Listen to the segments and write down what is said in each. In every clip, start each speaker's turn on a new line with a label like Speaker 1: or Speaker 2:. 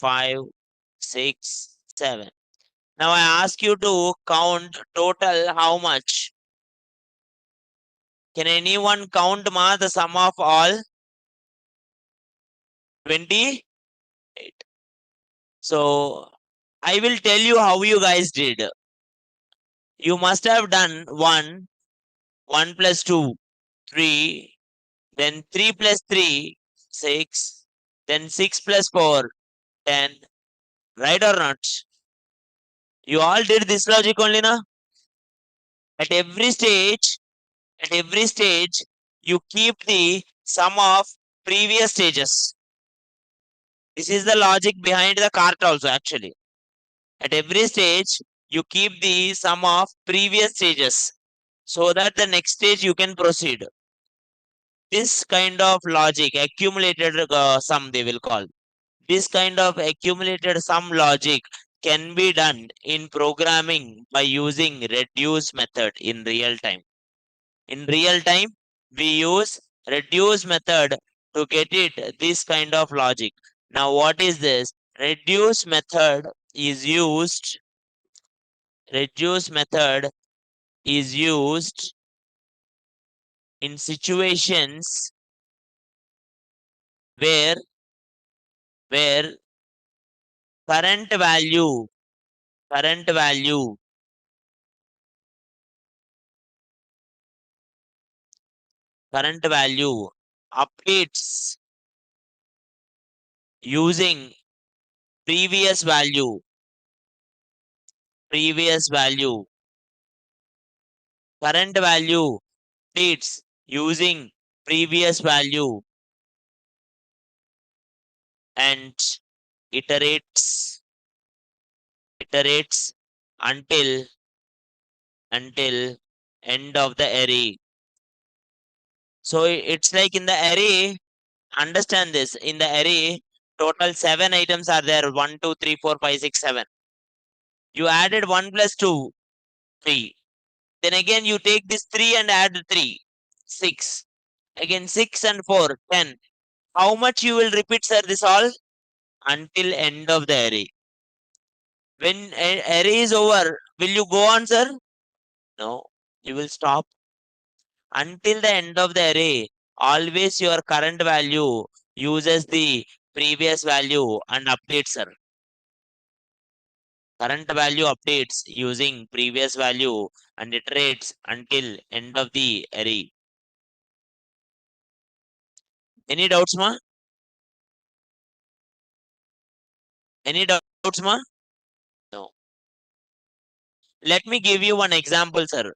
Speaker 1: 5, 6, 7. Now I ask you to count total how much? Can anyone count the sum of all? 28. So I will tell you how you guys did. You must have done 1, 1 plus 2, 3, then 3 plus 3, 6, then 6 plus 4, 10. Right or not? You all did this logic only, na? At every stage, you keep the sum of previous stages. This is the logic behind the cart also, actually. At every stage, you keep the sum of previous stages so that the next stage you can proceed. This kind of logic, accumulated sum they will call. This kind of accumulated sum logic can be done in programming by using reduce method in real time. In real time, we use reduce method to get it this kind of logic. Now, what is this? Reduce method is used. Reduce method is used in situations where where current value current value current value updates using previous value current value updates using previous value and iterates until end of the array. So it's like in the array, understand this, in the array total 7 items are there, 1 2 3 4 5 6 7. You added 1 plus 2, 3. Then again you take this 3 and add 3, 6. Again 6 and 4, 10. How much you will repeat, sir, this all? Until end of the array. When array is over, will you go on, sir? No, you will stop. Until the end of the array, always your current value uses the previous value and updates, sir. Current value updates using previous value and iterates until end of the array. Any doubts, ma? Any doubts, ma? No. Let me give you one example, sir.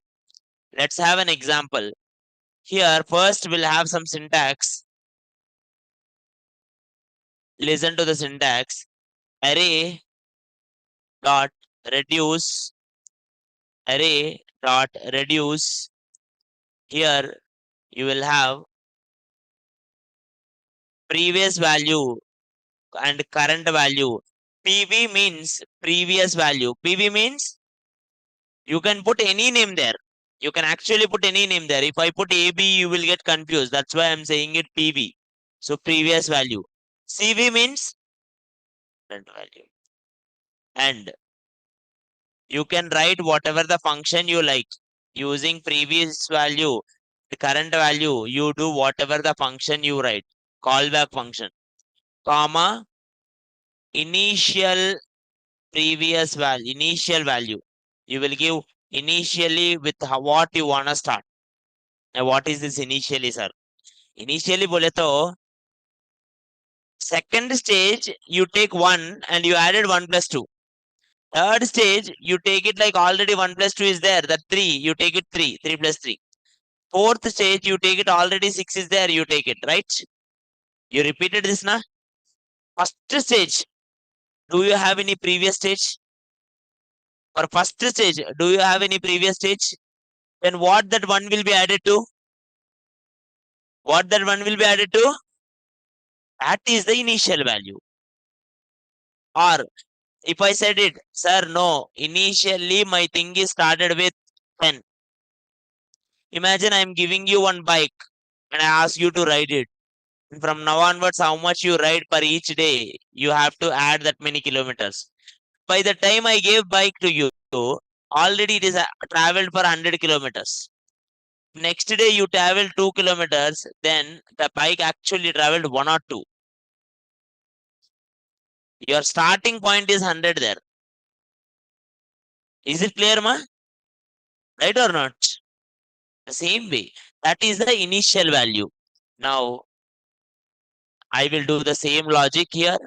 Speaker 1: Let's have an example. Here, first we'll have some syntax. Listen to the syntax. Array dot reduce. Array dot reduce. Here you will have previous value and current value. PV means previous value. PV means you can put any name there. You can actually put any name there. If I put AB, you will get confused. That's why I'm saying it PV. So previous value. CV means current value. And you can write whatever the function you like. Using previous value, the current value, you do whatever the function you write. Callback function. Comma, initial previous value, initial value. You will give initially with what you wanna start. Now, what is this initially, sir? Initially, bole to second stage you take 1 and you added 1 plus 2. Third stage you take it like already 1 plus 2 is there. That 3 you take it 3 plus 3. Fourth stage you take it already 6 is there. You take it, right? You repeated this, na? First stage. Do you have any previous stage? For first stage, do you have any previous stage? Then what that 1 will be added to? What that 1 will be added to? That is the initial value. Or if I said it, sir, no, initially my thing is started with 10. Imagine I'm giving you one bike and I ask you to ride it. From now onwards, how much you ride per each day, you have to add that many kilometers. By the time I gave bike to you, already it is traveled for 100 kilometers. Next day you travel 2 kilometers, then the bike actually traveled 1 or 2. Your starting point is 100 there. Is it clear, ma? Right or not? The same way. That is the initial value. Now, I will do the same logic here.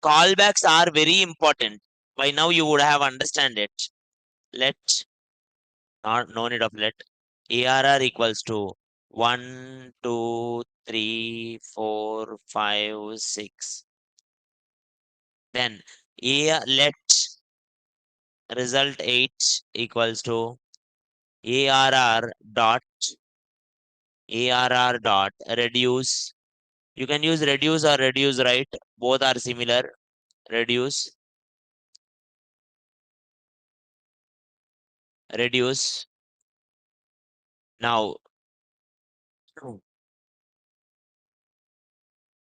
Speaker 1: Callbacks are very important. By now you would have understand it. Let, not no need of let, ARR equals to 1, 2, 3, 4, 5, 6. Then let result 8 equals to ARR dot reduce. You can use reduce or reduce, right? Both are similar. Reduce. Now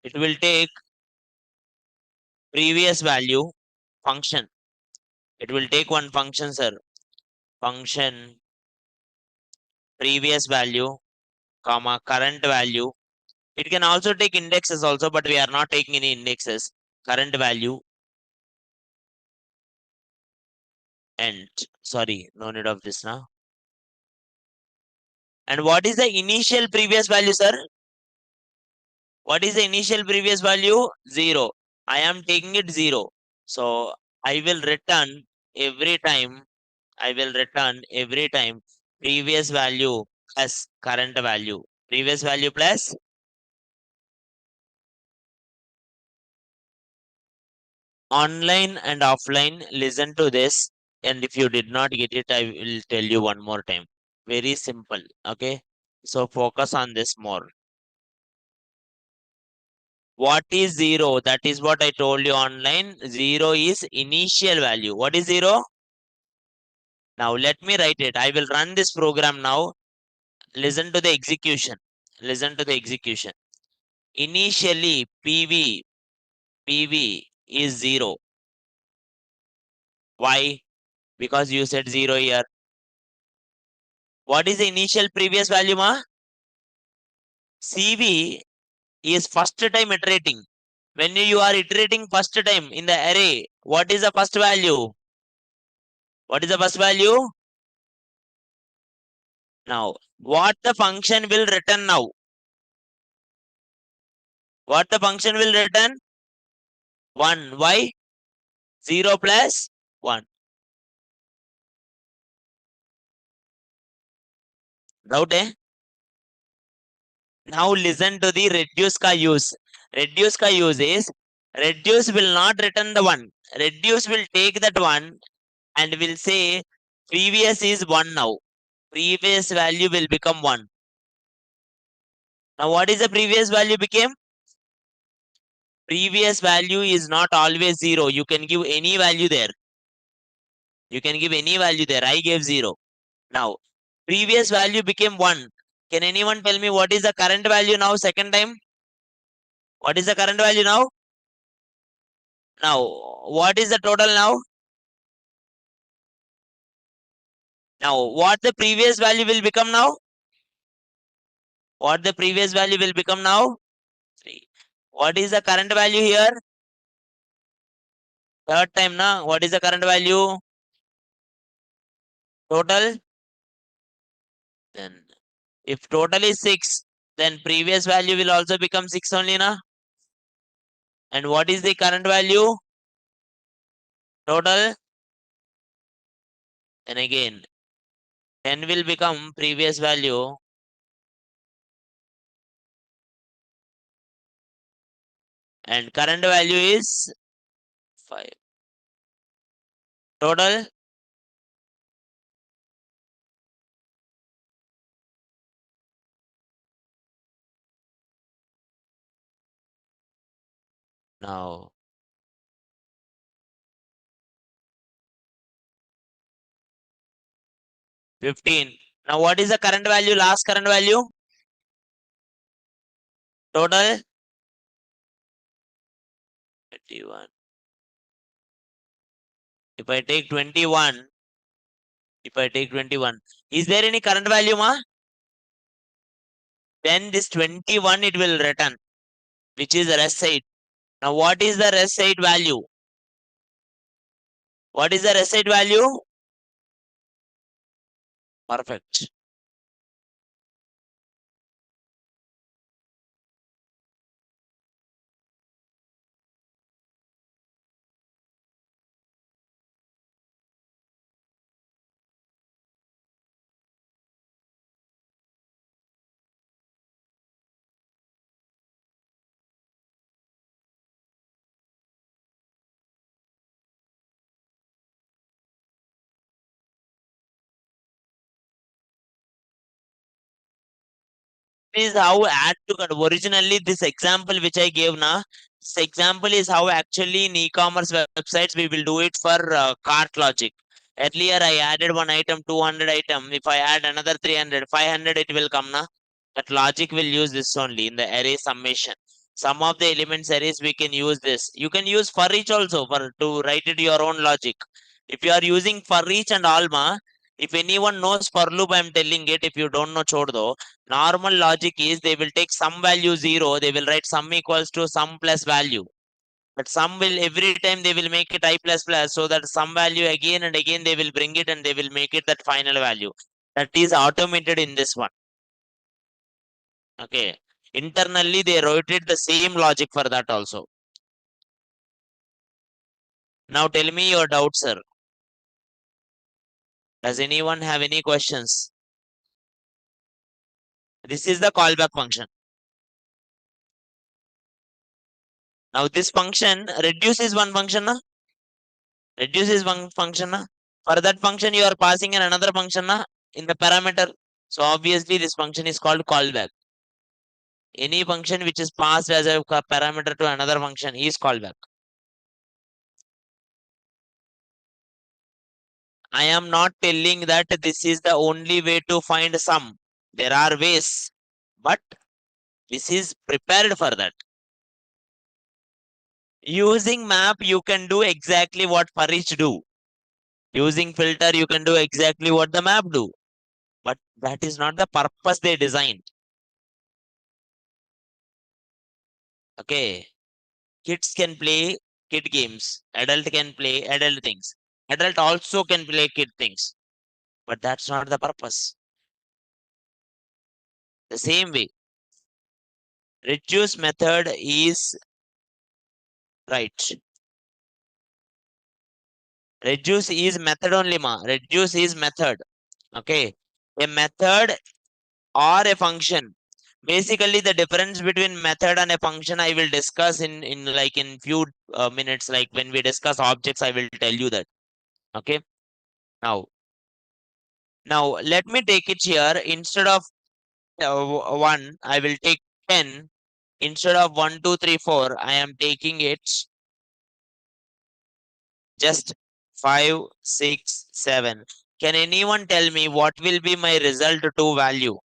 Speaker 1: it will take previous value function. It will take one function, sir. Function previous value, comma current value. It can also take indexes also, but we are not taking any indexes. Current value and sorry, no need of this now. And what is the initial previous value, sir? What is the initial previous value? 0. I am taking it 0. So I will return every time. I will return every time previous value plus current value. Previous value plus online and offline. Listen to this. And if you did not get it, I will tell you one more time. Very simple. Okay. So focus on this more. What is 0? That is what I told you online. 0 is initial value. What is 0? Now let me write it. I will run this program now. Listen to the execution. Listen to the execution. Initially, PV is 0. Why? Because you said 0 here. What is the initial previous value, ma? CV is first time iterating. When you are iterating first time in the array, what is the first value? What is the first value? Now, what the function will return now? What the function will return? 1. Why? 0 plus 1. Doubt, eh? Now listen to the reduce ka use. Reduce ka use is, reduce will not return the 1. Reduce will take that 1 and will say previous is 1 now. Previous value will become 1. Now what is the previous value became? Previous value is not always 0. You can give any value there. You can give any value there. I gave 0. Now, previous value became 1. Can anyone tell me what is the current value now second time? What is the current value now? Now, what is the total now? Now, what the previous value will become now? What the previous value will become now? 3. What is the current value here? Third time now. What is the current value? Total? Then, if total is 6, then previous value will also become 6 only na? And what is the current value? Total? And again, 10 will become previous value. And current value is 5. Total? Now, 15. Now what is the current value, last current value? Total 21. If I take 21, is there any current value, ma? Then this 21 it will return, which is rest side. Now what is the rest side value? What is the rest side value? Perfect. Is how add to cart. Originally, this example which I gave now, this example is how actually in e-commerce websites we will do it for cart logic. Earlier, I added one item, 200 item. If I add another 300, 500, it will come now. That logic will use this only in the array summation. Some of the elements arrays we can use this. You can use for each also for to write it your own logic. If you are using for each and alma, if anyone knows for loop, I am telling it. If you don't know, chodo. Normal logic is they will take some value 0, they will write sum equals to sum plus value. But sum will every time they will make it I plus plus, so that some value again and again they will bring it and they will make it that final value. That is automated in this one. Okay. Internally they wrote it the same logic for that also. Now tell me your doubt, sir. Does anyone have any questions? This is the callback function. Now this function reduce is one function, na? Reduce is one function, na? For that function, you are passing in another function na, in the parameter. So obviously, this function is called callback. Any function which is passed as a parameter to another function is callback. I am not telling that this is the only way to find sum. There are ways, but this is prepared for that. Using map, you can do exactly what for each do. Using filter, you can do exactly what the map do. But that is not the purpose they designed. Okay. Kids can play kid games. Adult can play adult things. Adult also can play kid things. But that's not the purpose. The same way, reduce method is right. Reduce is method only, ma. Reduce is method. Okay. A method or a function. Basically, the difference between method and a function I will discuss in like in few minutes. Like when we discuss objects, I will tell you that. Okay. Now let me take it here. Instead of 1, I will take 10. Instead of 1, 2, 3, 4, I am taking it just 5, 6, 7. Can anyone tell me what will be my result 2 value?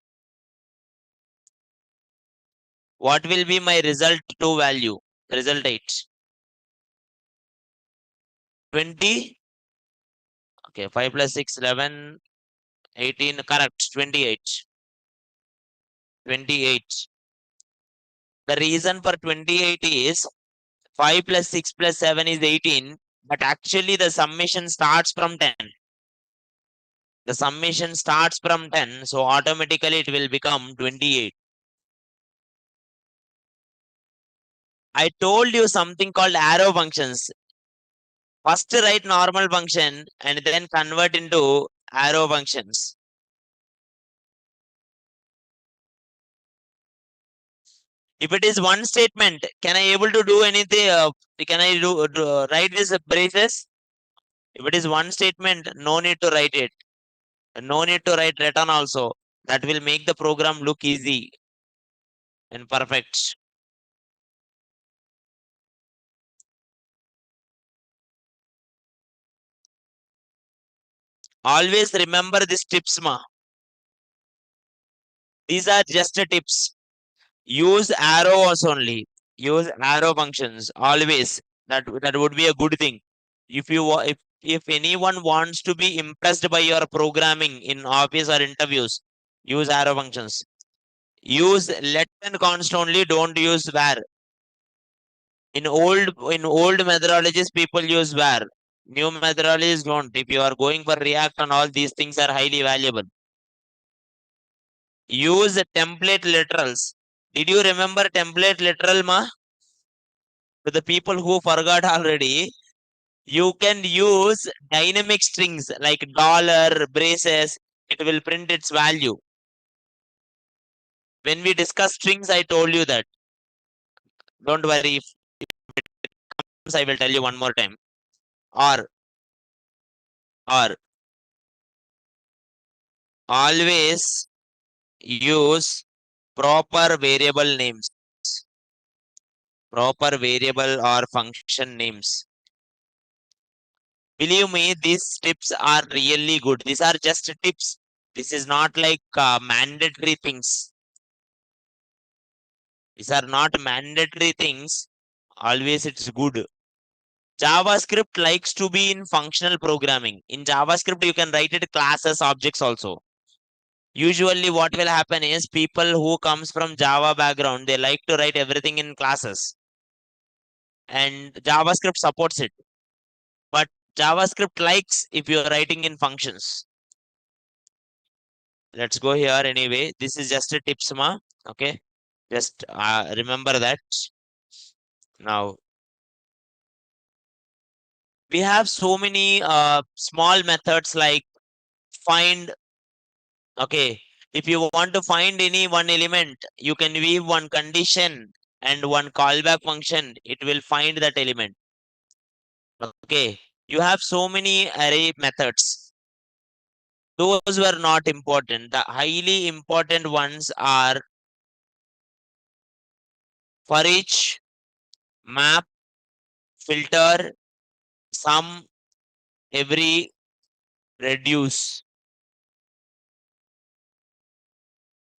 Speaker 1: What will be my result 2 value? Result 8. 20. Okay, 5 plus 6, 11, 18. Correct. 28. 28. The reason for 28 is 5 plus 6 plus 7 is 18. But actually the summation starts from 10. The summation starts from 10, so automatically it will become 28. I told you something called arrow functions. First write normal function and then convert into arrow functions. If it is one statement, can I able to do anything? Can I write this braces? If it is one statement, no need to write it. No need to write return also. That will make the program look easy and perfect. Always remember this tips, ma. These are just tips. Use arrows only. Use arrow functions always. That would be a good thing. If anyone wants to be impressed by your programming in office or interviews, use arrow functions. Use let and const only. Don't use where. In old methodologies, people use where. New methodologies don't. If you are going for React and all these things are highly valuable. Use template literals. Did you remember template literal, ma? To the people who forgot already, you can use dynamic strings like dollar, braces. It will print its value. When we discuss strings, I told you that. Don't worry. If I will tell you one more time. Or always use proper variable names. Proper variable or function names. Believe me, these tips are really good. These are just tips. This is not like mandatory things. These are not mandatory things. Always it's good. JavaScript likes to be in functional programming. In JavaScript, you can write it classes, objects also. Usually what will happen is people who comes from Java background, they like to write everything in classes. And JavaScript supports it. But JavaScript likes if you're writing in functions. Let's go here anyway. This is just a tips, ma. Okay. Just remember that. Now, we have so many small methods like find. Okay. If you want to find any one element, you can weave one condition and one callback function. It will find that element. Okay. You have so many array methods. Those were not important. The highly important ones are for each, map, filter, sum, every, reduce.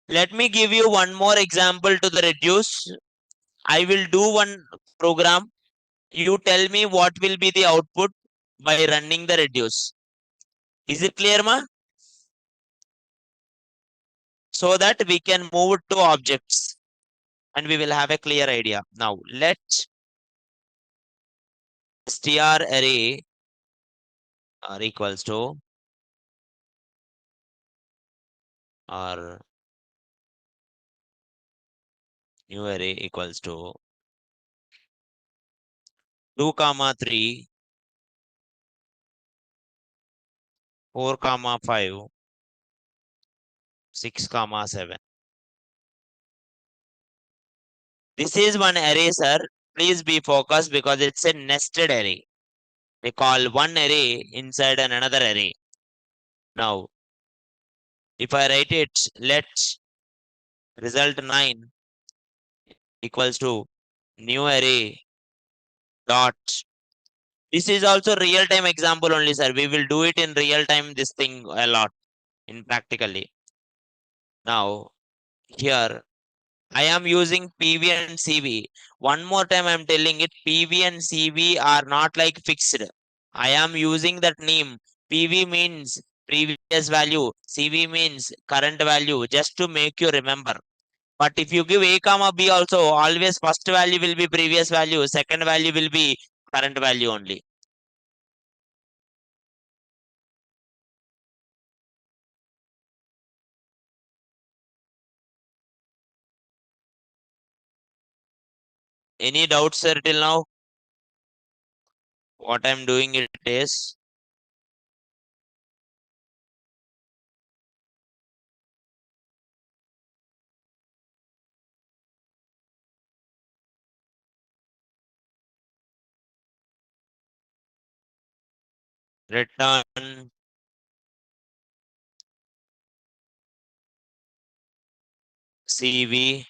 Speaker 1: Let me give you one more example to the reduce. I will do one program. You tell me what will be the output by running the reduce. Is it clear, ma? So that we can move it to objects and we will have a clear idea. Now let str array are equals to or new array equals to 2 comma 3 4 comma 5 6 comma 7. This is one array, sir. Please be focused because it's a nested array. They call one array inside another array. Now, if I write it, let result 9 equals to new array dot. This is also real time example only, sir. We will do it in real time, this thing a lot in practically. Now, here I am using PV and CV. One more time, I'm telling it PV and CV are not like fixed. I am using that name. PV means previous value, CV means current value, just to make you remember. But if you give A comma B also, always first value will be previous value, second value will be current value only. Any doubts, sir, till now? What I'm doing it is return CV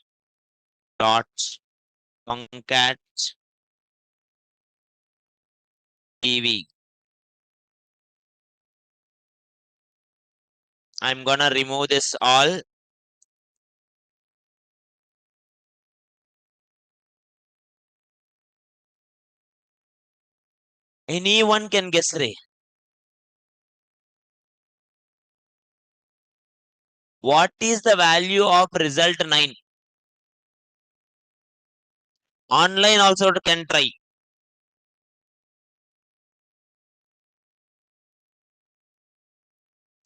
Speaker 1: dot concat PV. I'm gonna remove this all. Anyone can guess, Ray. What is the value of result 9? Online also can try.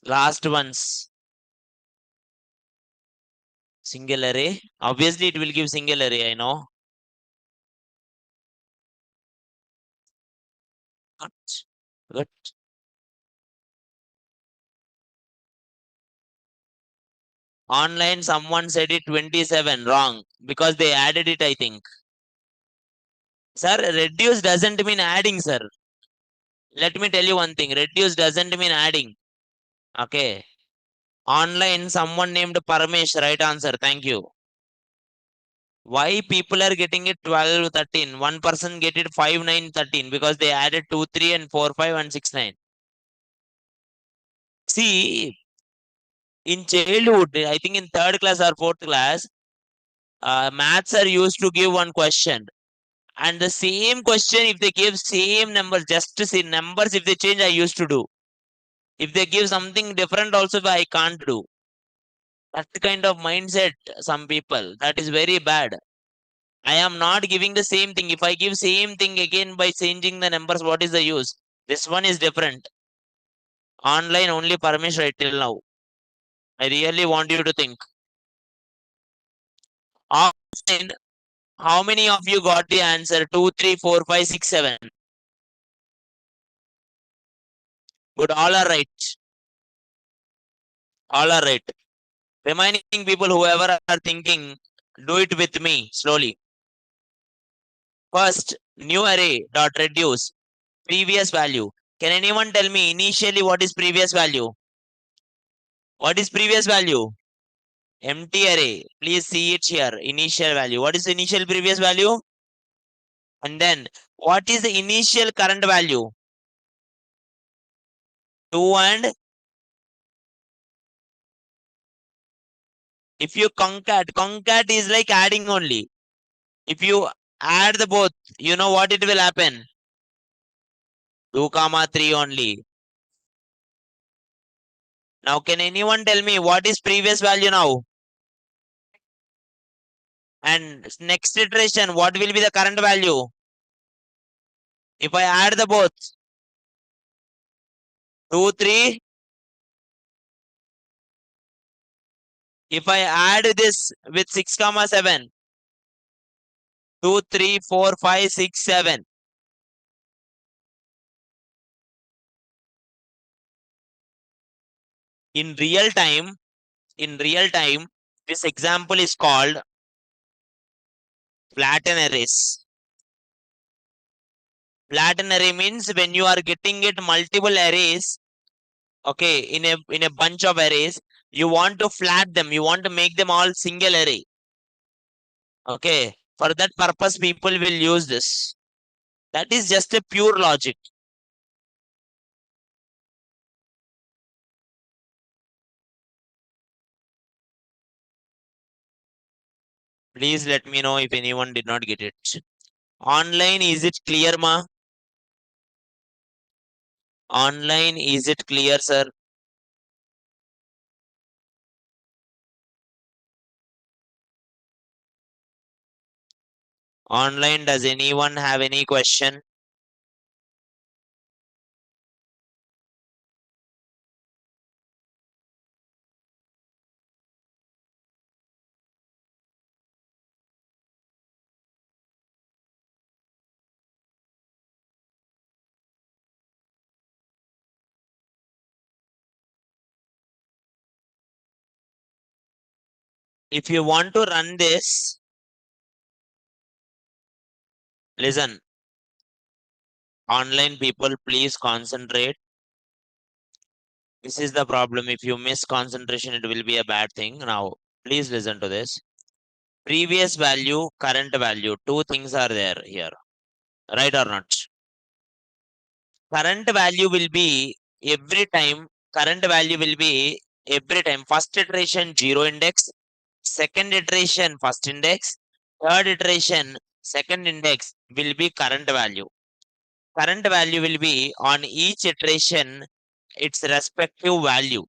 Speaker 1: Last ones. Single array. Obviously, it will give single array, I know. Good. Online, someone said it 27. Wrong. Because they added it, I think. Sir, reduce doesn't mean adding, sir. Let me tell you one thing. Reduce doesn't mean adding. Okay. Online, someone named Parmesh. Right answer. Thank you. Why people are getting it 12, 13? One person get it 5, 9, 13 because they added 2, 3 and 4, 5 and 6, 9. See, in childhood, I think in third class or fourth class, maths are used to give one question. And the same question, if they give same numbers, just to see numbers, if they change, I used to do. If they give something different, also I can't do. That kind of mindset, some people, that is very bad. I am not giving the same thing. If I give same thing again by changing the numbers, what is the use? This one is different. Online only Parmesh right till now. I really want you to think. Offline, how many of you got the answer? 2, 3, 4, 5, 6, 7. Good, all are right. All are right. Remaining people, whoever are thinking, do it with me slowly. First, new array dot reduce previous value. Can anyone tell me initially what is previous value? What is previous value? Empty array. Please see it here. Initial value. What is the initial previous value? And then what is the initial current value? 2 and if you concat is like adding only. If you add the both, you know what it will happen? 2 comma 3 only. Now can anyone tell me what is previous value now? And next iteration, what will be the current value? If I add the both, 2, 3. If I add this with 6 comma 7, 2, 3, 4, 5, 6, 7. In real time, this example is called flatten arrays. Flatten array means when you are getting it multiple arrays, okay, in a bunch of arrays, you want to flat them, you want to make them all single array. Okay, for that purpose, people will use this. That is just a pure logic. Please let me know if anyone did not get it. Online, is it clear, ma? Online, is it clear, sir? Online, does anyone have any question? If you want to run this, listen. Online people, please concentrate. This is the problem. If you miss concentration, it will be a bad thing. Now, please listen to this. Previous value, current value. Two things are there here. Right or not? Current value will be every time. Current value will be every time. First iteration, 0 index. Second iteration, first index. Third iteration, second index will be current value. current value will be on each iteration its respective value.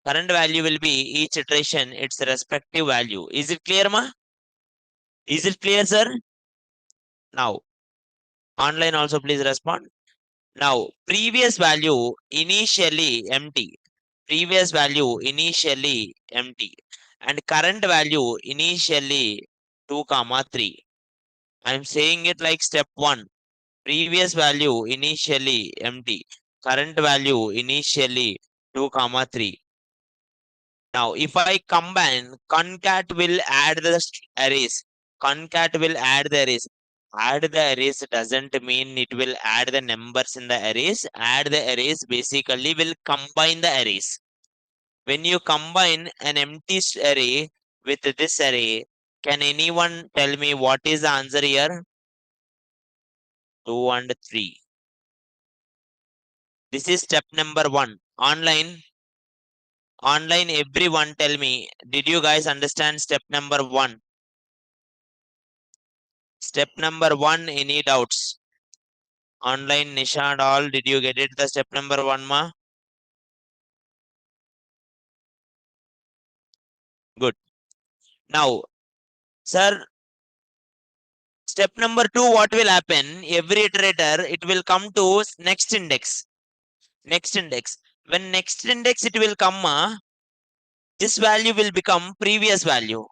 Speaker 1: Current value will be each iteration its respective value. Is it clear, ma? Is it clear, sir? Now, online also please respond. Now, previous value initially empty. Previous value initially empty. And current value initially 2 comma 3. I am saying it like step 1. Previous value initially empty. Current value initially 2 comma 3. Now, if I combine, concat will add the arrays. Concat will add the arrays. Add the arrays doesn't mean it will add the numbers in the arrays. Add the arrays basically will combine the arrays. When you combine an empty array with this array, can anyone tell me what is the answer here? 2 and 3. This is step number 1. Online, everyone tell me, did you guys understand step number 1? Step number 1, any doubts? Online, Nisha and all, did you get it? The step number 1, ma? Good. Now, sir, step number 2, what will happen? Every iterator, it will come to next index. Next index. When next index it will come, ma, this value will become previous value.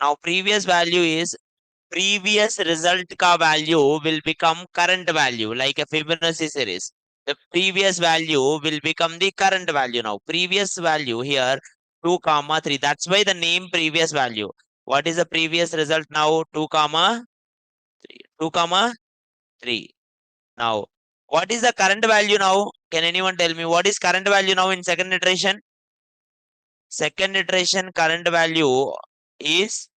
Speaker 1: Now, previous value is previous result ka value will become current value, like a Fibonacci series. The previous value will become the current value now. Previous value here 2 comma 3. That's why the name previous value. What is the previous result now? 2 comma 3. 2 comma 3. Now, what is the current value now? Can anyone tell me what is current value now in second iteration? Second iteration current value is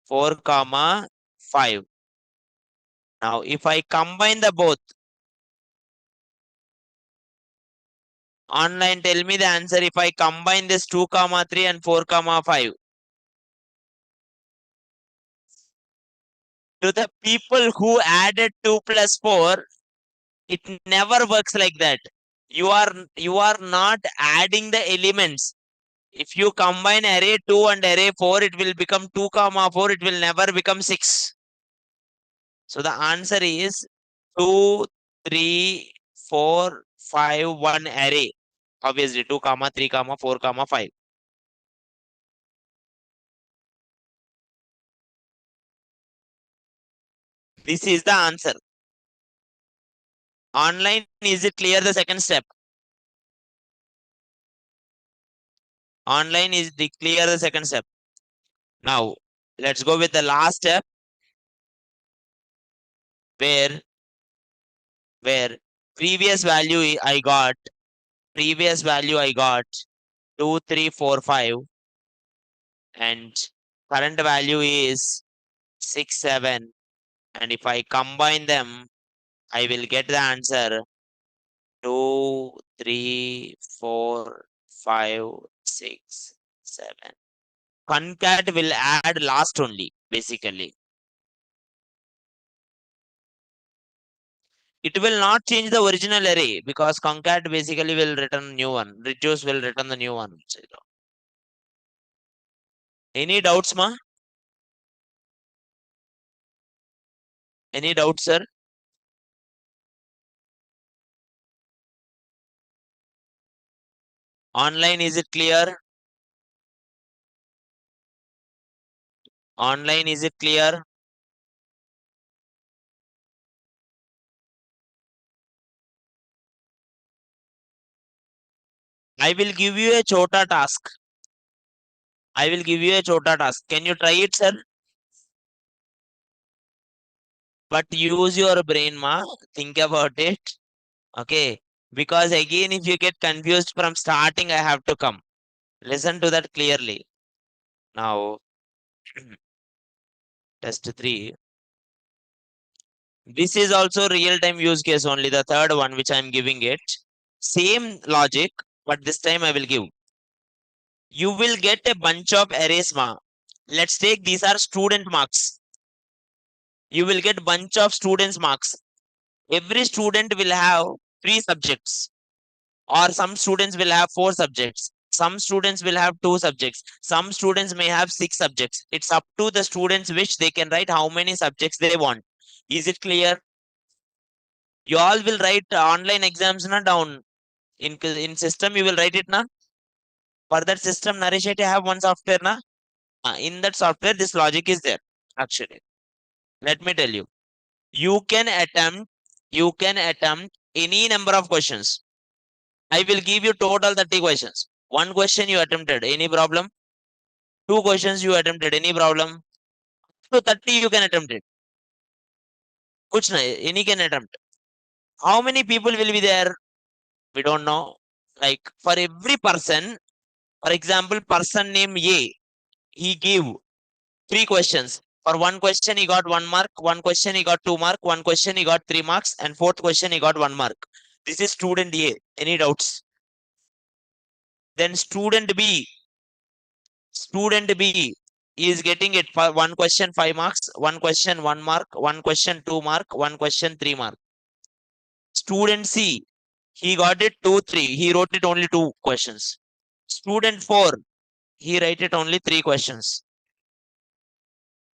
Speaker 1: 4 comma 5. Now, if I combine the both, online tell me the answer if I combine this 2 comma 3 and 4 comma 5. To the people who added 2 plus 4, it never works like that. You are not adding the elements. If you combine array 2 and array 4, it will become 2 comma 4. It will never become 6. So the answer is 2, 3, 4, 5, 1 array. Obviously 2 comma 3 comma 4 comma 5. This is the answer. Online, is it clear the second step? Online is clear the second step. Now, let's go with the last step where previous value I got 2, 3, 4, 5 and current value is 6, 7, and if I combine them, I will get the answer 2, 3, 4, 5, 6, 7. Concat will add last only, basically. It will not change the original array because concat basically will return new one. Reduce will return the new one. Any doubts, ma? Any doubts, sir? Online, is it clear? Online, is it clear? I will give you a chota task. I will give you a chota task. Can you try it, sir? But use your brain, ma. Think about it. Okay. Because again, if you get confused from starting, I have to come. Listen to that clearly. Now, test 3. This is also real-time use case only, the third one which I am giving it. Same logic, but this time I will give. You will get a bunch of arrays, ma. Let's take these are student marks. You will get bunch of students marks. every student will have 3 subjects, or some students will have 4 subjects. Some students will have 2 subjects. Some students may have 6 subjects. It's up to the students which they can write how many subjects they want. Is it clear? You all will write online exams na down in system. You will write it na. For that system, Naresh, I have one software na. In that software, this logic is there. Actually, let me tell you. You can attempt. You can attempt any number of questions. I will give you total 30 questions. One question you attempted, any problem? 2 questions you attempted, any problem? So 30 you can attempt it. Kuch nahi, any can attempt. How many people will be there? We don't know. Like for every person, for example, person name A, he gave 3 questions. For one question, he got 1 mark. One question, he got 2 mark. One question, he got 3 marks. And fourth question, he got 1 mark. This is student A. Any doubts? Then student B. Student B is getting it for one question 5 marks, one question 1 mark, one question 2 mark, one question 3 mark. Student C, he got it 2, 3. He wrote it only 2 questions. Student 4, he write it only 3 questions.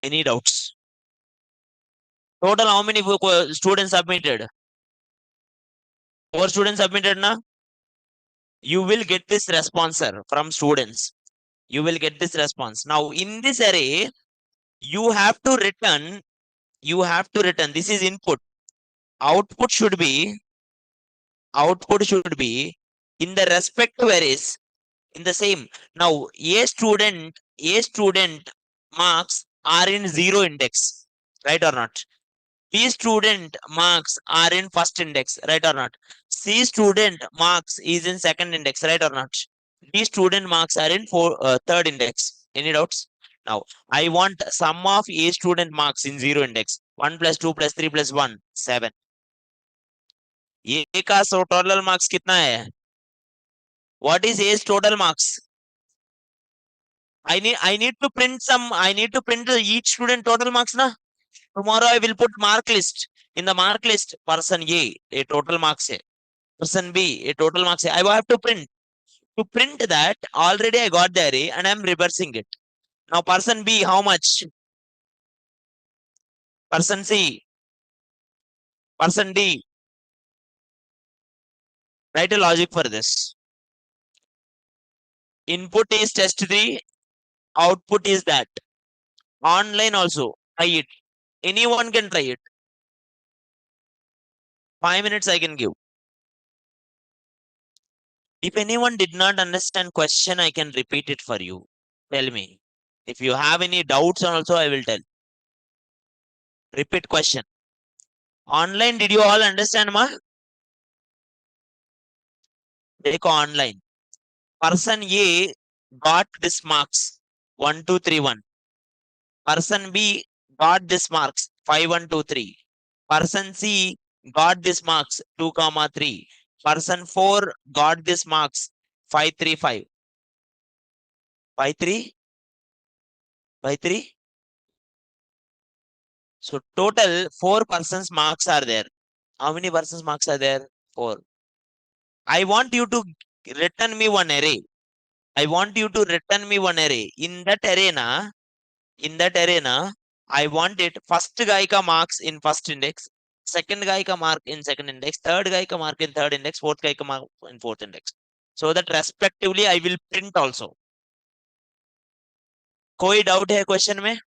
Speaker 1: Any doubts? Total how many students submitted? 4 students submitted na? You will get this response, sir, from students. You will get this response. Now in this array, you have to return. You have to return. This is input. Output should be in the respective arrays in the same. Now a student marks are in 0 index, right or not? B student marks are in first index, right or not? C student marks is in second index, right or not? D student marks are in third index. Any doubts? Now I want sum of a student marks in 0 index. 1 plus 2 plus 3 plus 1 7. A का total marks कितना है? What is A's total marks? I need to print each student total marks na. Tomorrow I will put mark list. In the mark list, person A total marks hai. Person B, a total marks hai. I have to print. To print that, already I got the array and I'm reversing it. Now person B, how much? Person C, person D. Write a logic for this. Input is test 3, output is that. Online also, try it. Anyone can try it. 5 minutes I can give. If anyone did not understand question, I can repeat it for you. Tell me. If you have any doubts also, I will tell. Repeat question. Online, did you all understand, ma? Take online. Person A got this marks 1, 2, 3, 1. Person B got this marks 5, 1, 2, 3. Person C got this marks 2, 3. Person 4 got this marks 5, 3, 5. 5, 3? 5, 3? So total 4 persons marks are there. How many persons marks are there? 4. I want you to return me one array. I want you to return me one array. In that arena, I want it first guy ka marks in first index, second guy ka mark in second index, third guy ka mark in third index, fourth guy ka mark in fourth index. So that respectively I will print also. कोई doubt है question में?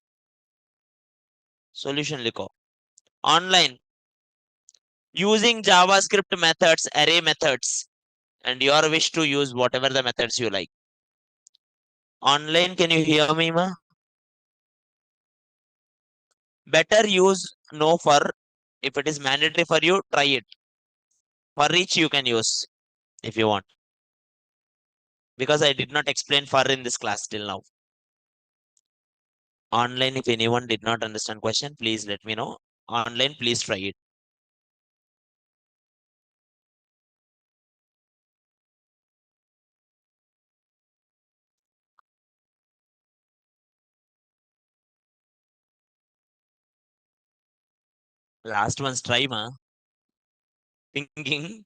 Speaker 1: Solution लिखो. Online. Using JavaScript methods, array methods, and your wish to use whatever the methods you like. Online, can you hear me, ma? Better use no for. If it is mandatory for you, try it. For each you can use if you want. Because I did not explain for in this class till now. Online, if anyone did not understand question, please let me know. Online, please try it. Last one's try, ma. Thinking.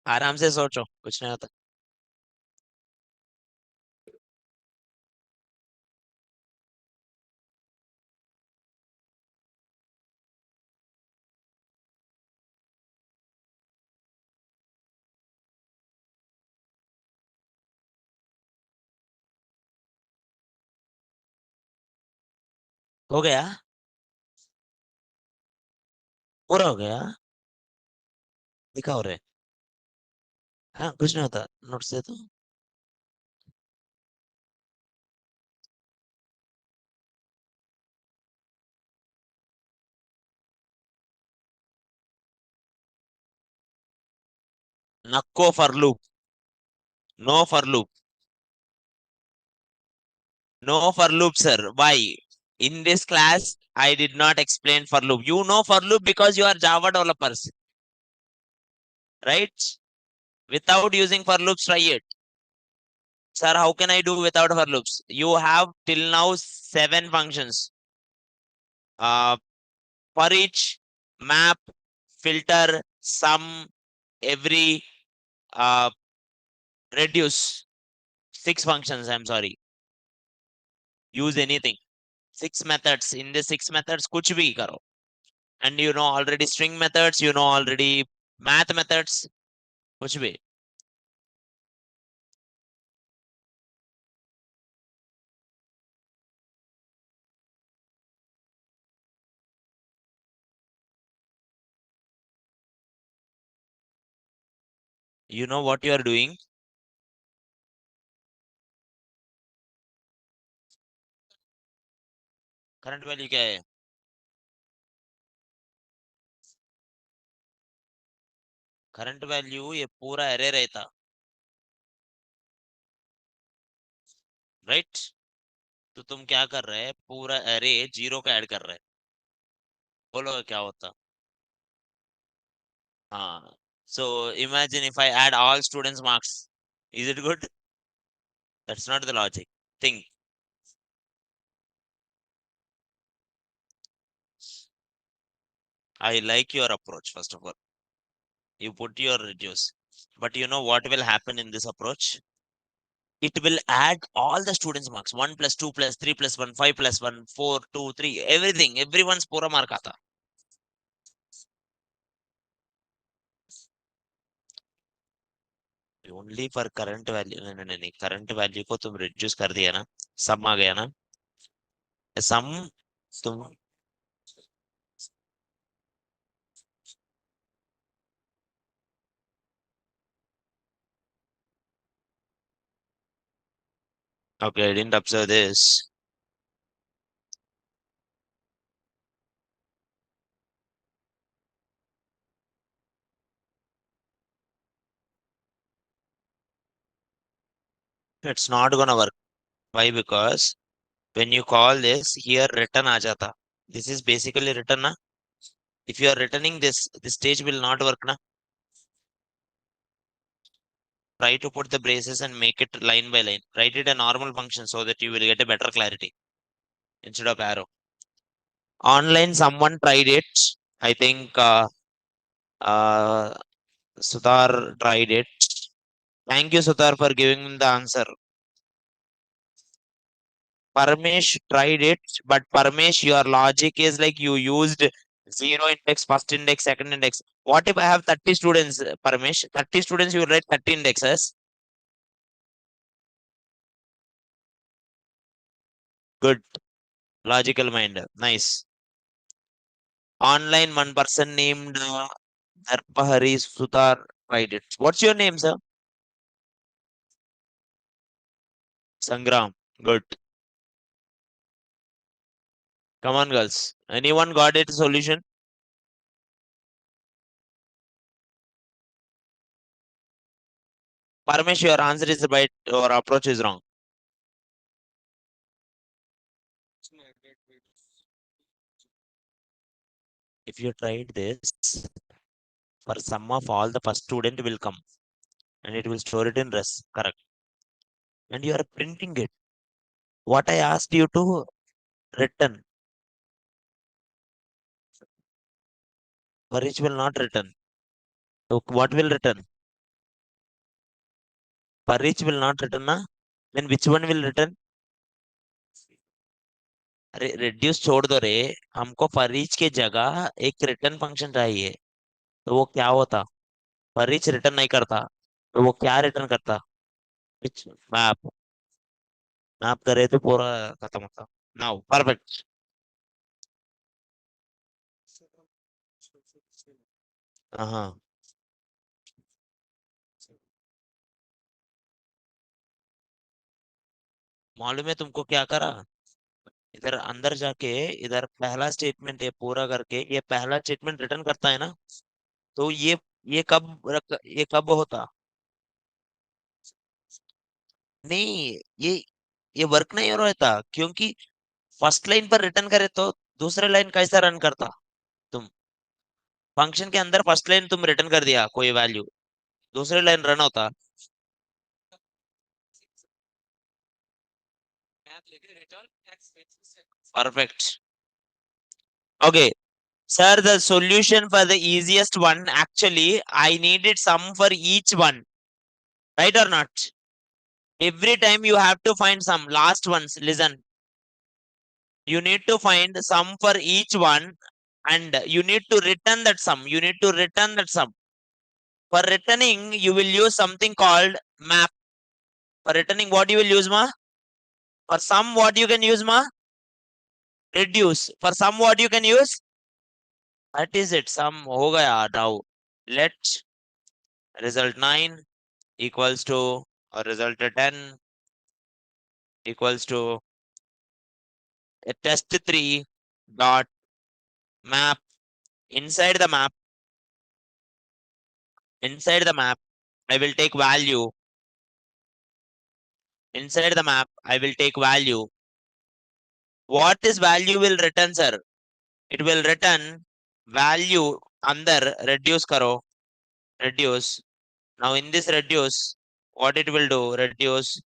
Speaker 1: आराम से सोचो, कुछ नहीं होता। हो गया, पूरा हो गया। लिखा हो रहा है। हाँ, कुछ नहीं होता, नोट्स दे दो। नको for loop, no for loop, no for loop, sir. Why? In this class, I did not explain for loop. You know for loop because you are Java developers, right? Without using for loops, try it. Sir, how can I do without for loops? You have till now 7 functions. Uh, for each, map, filter, sum, every, uh, reduce. 6 functions, I'm sorry. Use anything. 6 methods. In the 6 methods, kuch bhi karo. And you know already string methods, you know already math methods, kuch bhi. You know what you are doing. Current value क्या है? Current value ये पूरा array रहता, right? तो तुम क्या कर रहे हैं, पूरा एरे जीरो का ऐड कर रहे हैं। बोलो क्या होता? हाँ, so imagine if I add all students marks, is it good? That's not the logic. Think. I like your approach. First of all, you put your reduce, but you know what will happen in this approach? It will add all the students marks, 1 plus 2 plus 3 plus 1, 5 plus 1, 4, 2, 3, everything, everyone's पूरा mark आता। Only for current value, नहीं नहीं नहीं, current value को तुम reduce कर दिया ना, सम आ गया ना, सम। तुम, okay, I didn't observe this. It's not gonna work. Why? Because when you call this here, return आ जाता, this is basically written na. If you are returning this stage will not work na. Try to put the braces and make it line by line, write it a normal function so that you will get a better clarity instead of arrow. Online someone tried it, I think, uh Sudhar tried it. Thank you, Sudhar, for giving me the answer. Parmesh tried it, but Parmesh, your logic is like you used zero index, first index, second index. What if I have 30 students, Parmesh? 30 students, you will write 30 indexes. Good. Logical mind. Nice. Online, one person named Darpahari Sudhar tried it. What's your name, sir? Sangram. Good. Come on, girls. Anyone got it solution? Parmesh, your answer is right. Your approach is wrong. If you tried this, for sum of all the first student will come and it will store it in res. Correct. And you are printing it. What I asked you to return. For each will not return. So what will return? For each will not return ना? Then which one will return? अरे reduce छोड़ दो रे. हमको for each के जगह एक return function चाहिए. तो वो क्या होता? For each return नहीं करता. तो वो क्या return करता? Which map? मैप करे तो पूरा खत्म होता. Now perfect. हाँ. मालूम है तुमको क्या करा? इधर अंदर जाके इधर पहला स्टेटमेंट ये पूरा करके ये पहला स्टेटमेंट रिटर्न करता है ना. तो ये कब होता? नहीं, ये वर्क नहीं हो रहा था क्योंकि फर्स्ट लाइन पर रिटर्न करे तो दूसरे लाइन कैसा रन करता? तुम फंक्शन के अंदर फर्स्ट लाइन तुम रिटर्न कर दिया कोई वैल्यू, दूसरे लाइन रन होता. Perfect. Okay sir, the solution for the easiest one, actually I needed sum for each one, right or not? Every time you have to find some last ones. Listen, you need to find sum for each one and you need to return that sum. You need to return that sum. For returning, you will use something called map. For returning, what you will use, ma? For sum, what you can use, ma? Reduce. For sum, what you can use? That is it. Sum ho gaya now. Let result 9 equals to or result 10 equals to a test 3 dot map. Inside the map, I will take value. Inside the map, I will take value. What is value will return, sir? It will return value under reduce karo. Reduce. Now in this reduce, what it will do? Reduce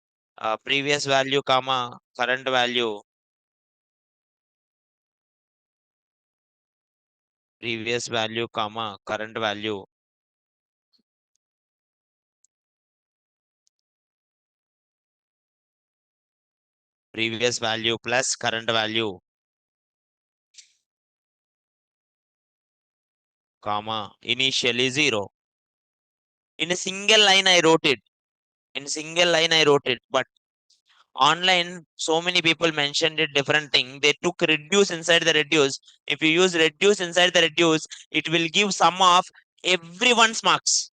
Speaker 1: previous value comma current value. Previous value comma current value. Previous value plus current value comma initially 0. In a single line I wrote it. In single line I wrote it, but online so many people mentioned it different thing. They took reduce inside the reduce. If you use reduce inside the reduce, it will give sum of everyone's marks.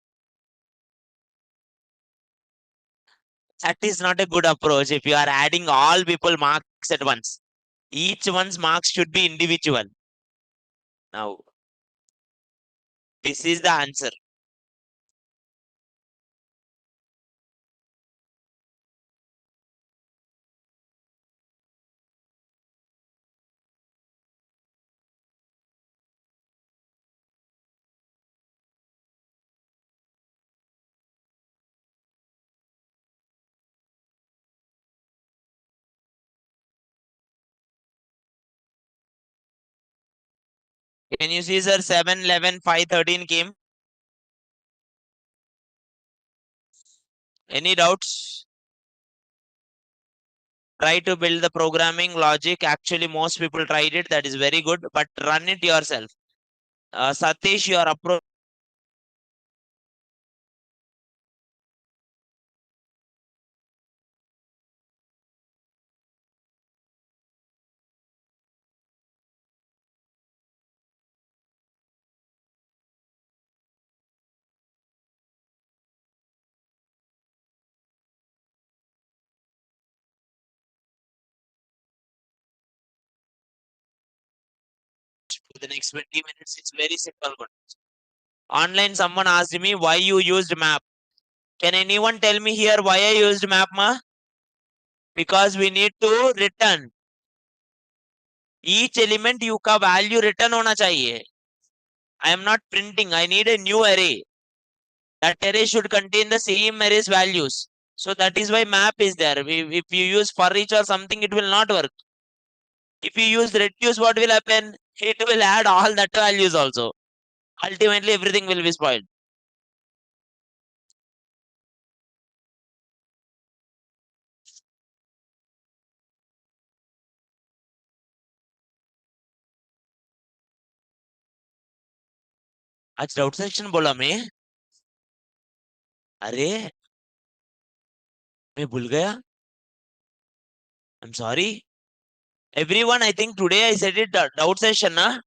Speaker 1: That is not a good approach if you are adding all people marks at once. Each one's marks should be individual. Now this is the answer. Can you see, sir? 7 11 5 13 came. Any doubts? Try to build the programming logic. Actually most people tried it. That is very good, but run it yourself. Satish, your approach for the next 20 minutes. It's very simple. Online, someone asked me why you used map. Can anyone tell me here why I used map, ma? Because we need to return. Each element you का value return होना चाहिए. I am not printing. I need a new array. That array should contain the same array's values. So that is why map is there. If you use for each or something, it will not work. If you use reduce, what will happen? It will add all that values also. ultimately everything will be spoiled. आज doubt section बोला अरे मैं भूल गया. I'm sorry. Everyone, I think today I said it doubt session, na?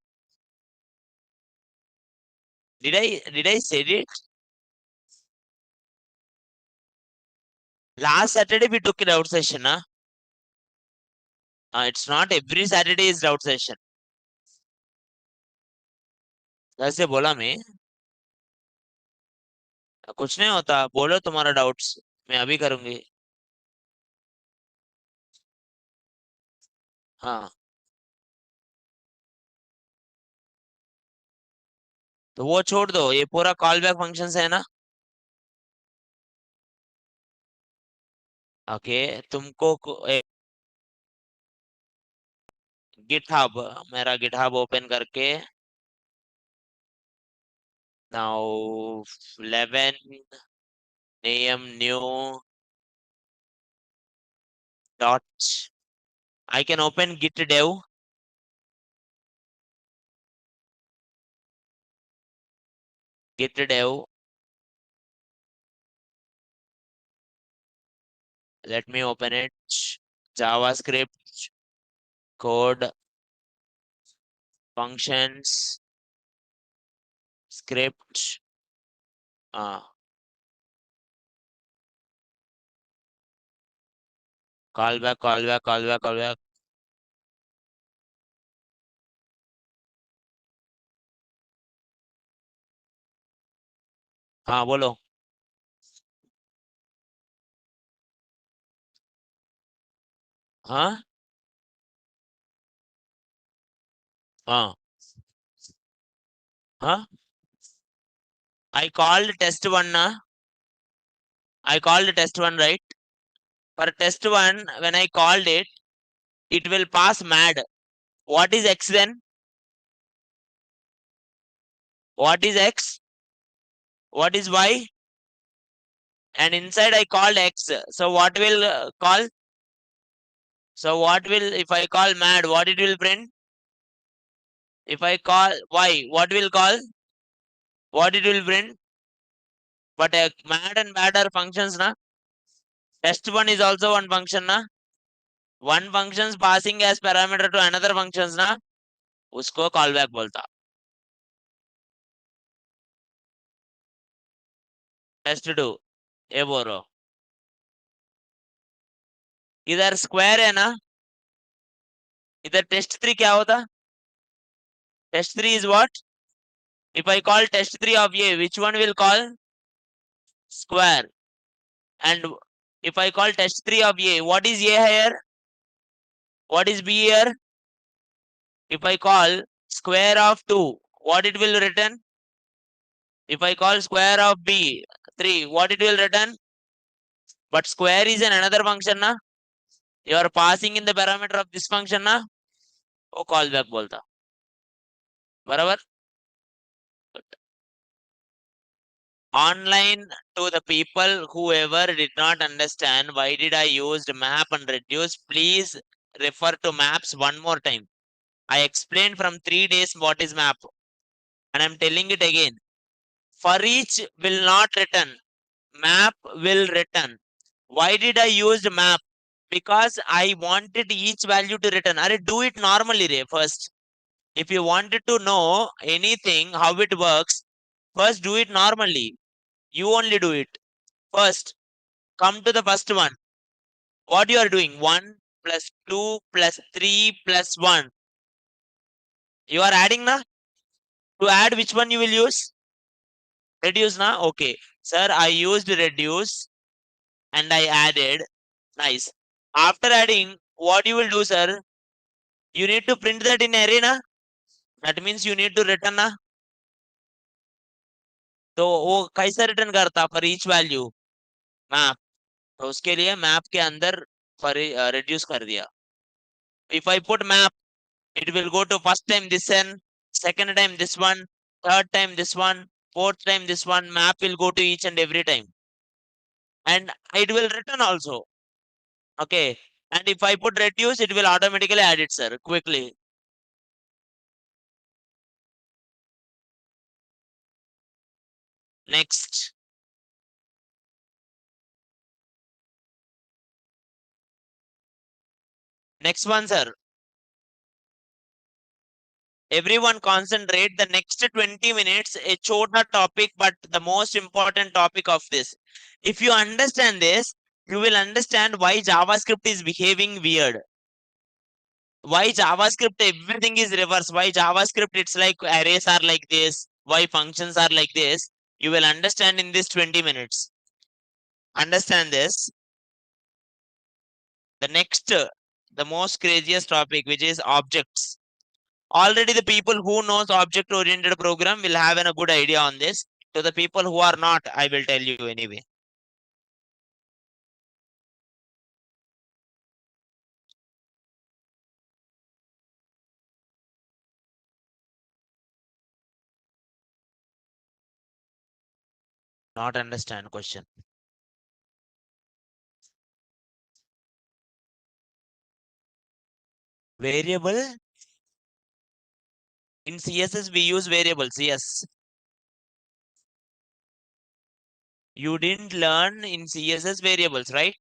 Speaker 1: Did I said it? Last Saturday we took a doubt session, na? It's not every Saturday is doubt session. वैसे बोला मैं. कुछ नहीं होता, बोलो तुम्हारा doubts, मैं अभी करूंगी. हाँ, तो वो छोड़ दो, ये पूरा कॉल बैक फंक्शन है ना. ओके. तुमको गिटहब, मेरा गिटहब ओपन करके now 11 name new dot. I can open git dev. Git dev. Let me open it. JavaScript code functions script. Callback. हाँ बोलो. हाँ हाँ हाँ. I called test one na. I called test one, right? For test one, when I called it, it will pass mad. What is X then? What is X? What is Y? And inside I called X. So what will call? So what will, if I call mad, what it will print? If I call Y, what will call? What it will print? But mad and bad are functions na. Test one is also one function na. One functions passing as parameter to another functions ना, उसको callback बोलता. Test two ये बोलो. इधर square है ना. इधर test three क्या होता? Test three is what? If I call test three of A, which one will call? Square. And if I call test three of A, what is A here? What is B here? If I call square of 2, what it will return? If I call square of B 3, what it will return? But square is another function na. You are passing in the parameter of this function ना, वो callback बोलता. बराबर. Online to the people whoever did not understand why did I used map and reduce, please refer to maps one more time. I explained from 3 days what is map, and I'm telling it again. For each will not return, map will return. Why did I use map? Because I wanted each value to return. Are do it normally first. If you wanted to know anything, how it works, first do it normally. You only do it. First, come to the first one. What you are doing? 1 plus 2 plus 3 plus 1. You are adding na? To add, which one you will use? Reduce na? Okay. Sir, I used reduce and I added. Nice. After adding, what you will do, sir? You need to print that in array na? That means you need to return ना. तो वो कैसे return करता for each value? Map. तो उसके लिए map के अंदर रिड्यूस कर दिया. If I put map, it will go to first time this n, second time this one, third time this one, fourth time this one, map will go to each and every time. And it will return also. Okay. And if I put reduce, it will automatically add it, sir, quickly. Next. Next one, sir. Everyone concentrate the next 20 minutes, a chota topic, but the most important topic of this. If you understand this, you will understand why JavaScript is behaving weird. Why JavaScript everything is reverse. Why JavaScript it's like arrays are like this. Why functions are like this. You will understand in this 20 minutes. Understand this. The next, the most craziest topic, which is objects. Already the people who knows object oriented program will have a good idea on this. To the people who are not, I will tell you anyway. Not understand question. Variable in CSS we use variables. Yes. You didn't learn in CSS variables, right?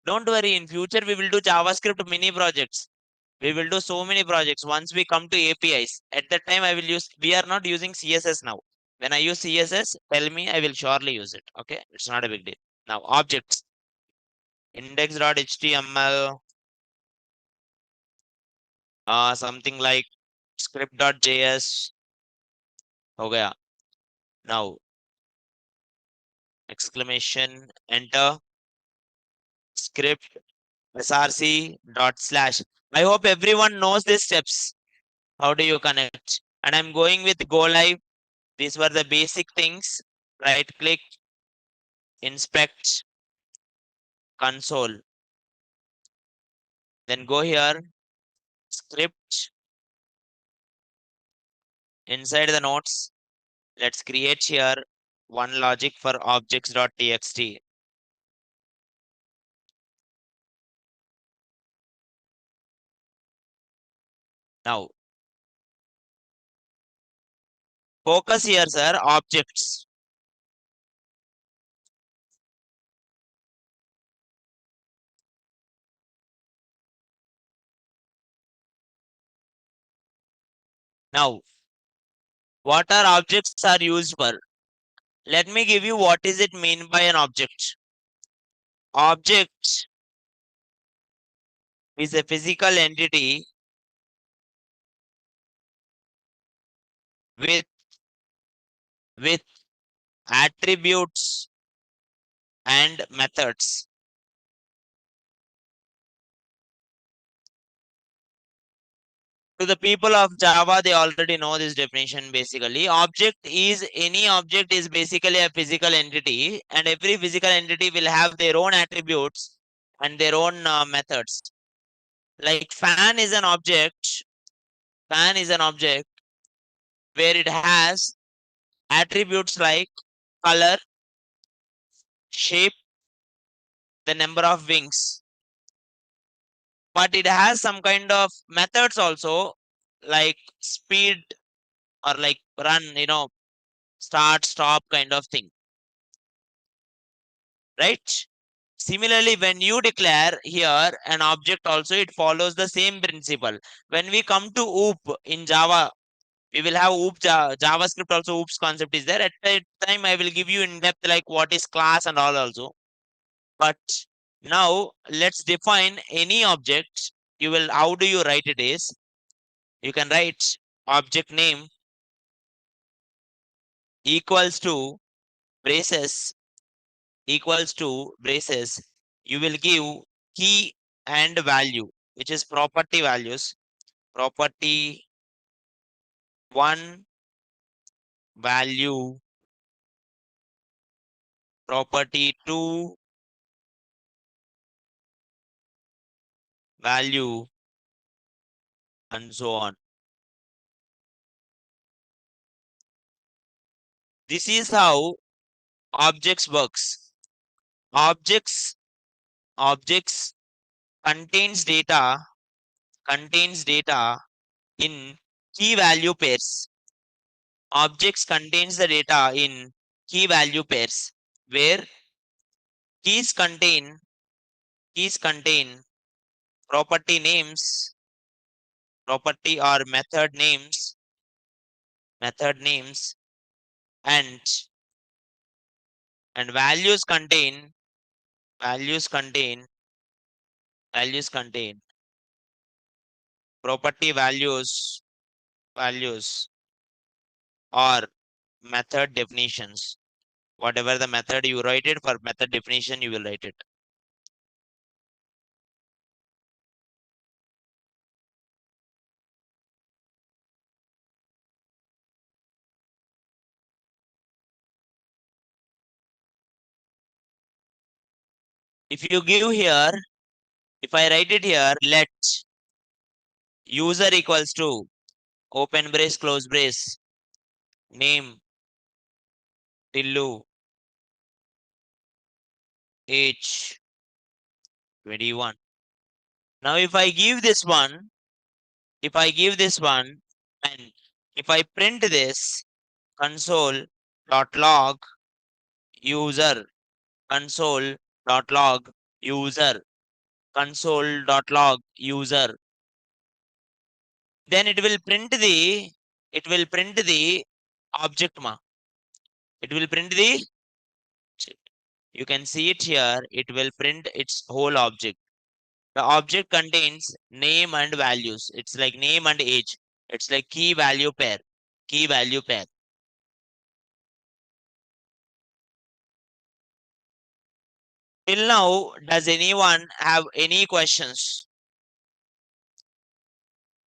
Speaker 1: Don't worry. In future we will do JavaScript mini projects. We will do so many projects once we come to APIs. At that time I will use. We are not using CSS now. When I use CSS, tell me, I will surely use it. Okay, it's not a big deal. Now objects. Index.html, something like script.js. हो गया. Now exclamation enter script src dot slash. I hope everyone knows these steps. How do you connect? And I'm going with go live. These were the basic things. Right click, inspect, console. Then go here, script, inside the notes. Let's create here one logic for objects.txt. Now focus here, sir, objects. Now, what are objects are used for? Let me give you what is it mean by an object. Object is a physical entity with with attributes and methods. To the people of Java, they already know this definition basically. Object is any object is basically a physical entity, and every physical entity will have their own attributes and their own methods. Like fan is an object. Fan is an object where it has attributes like color, shape, the number of wings. But it has some kind of methods also, like speed or like run, start, stop kind of thing, right? Similarly, when you declare here an object also, it follows the same principle. When we come to OOP in Java, we will have OOP JavaScript also. OOPs concept is there. At that time, I will give you in depth like what is class and all also. But now let's define any object. You will, how do you write it is, you can write object name equals to braces, equals to braces. You will give key and value, which is property values. Property one value, property two value, and so on. This is how objects works. Objects contains data in key value pairs. Objects contains the data in key value pairs where keys contain property names, property or method names, and values contain property values or method definitions. Whatever the method you write it, for method definition you will write it. If you give here, if I write it here, let user equals to open brace, close brace, name, tillu, age, 21. Now if I give this one, and if I print this console.log user, console.log user, console.log user, then it will print the object ma. It will print the, you can see it here, it will print its whole object. The object contains name and values. It's like name and age. It's like key value pair. Key value pair. Till now, does anyone have any questions?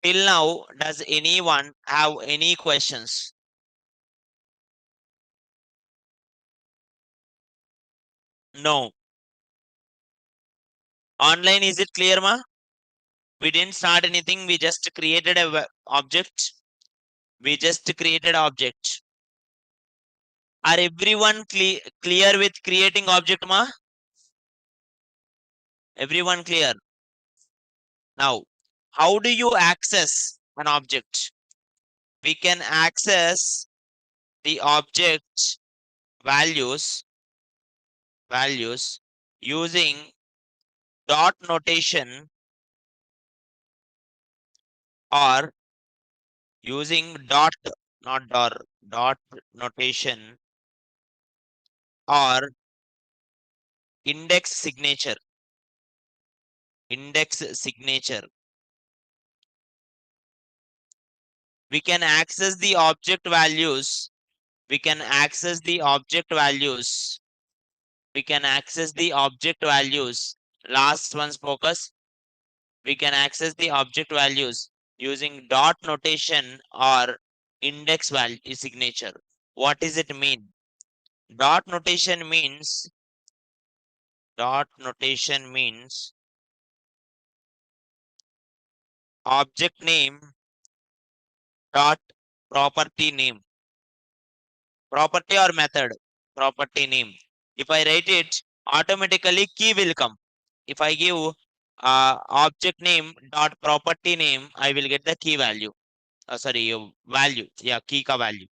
Speaker 1: Till now, does anyone have any questions? No. Online, is it clear, ma? We didn't start anything. We just created a object. We just created object. Are everyone clear with creating object, ma? Everyone clear? Now, how do you access an object? We can access the object values using dot notation or using dot, not dot notation or index signature. We can access the object values. We can access the object values. Last one's focus. We can access the object values using dot notation or index value signature. What does it mean? Dot notation means object name dot property name. Property or method, property name. If I write it, automatically key will come. If I give object name dot property name, I will get the key value. Sorry, value. Yeah, key ka value.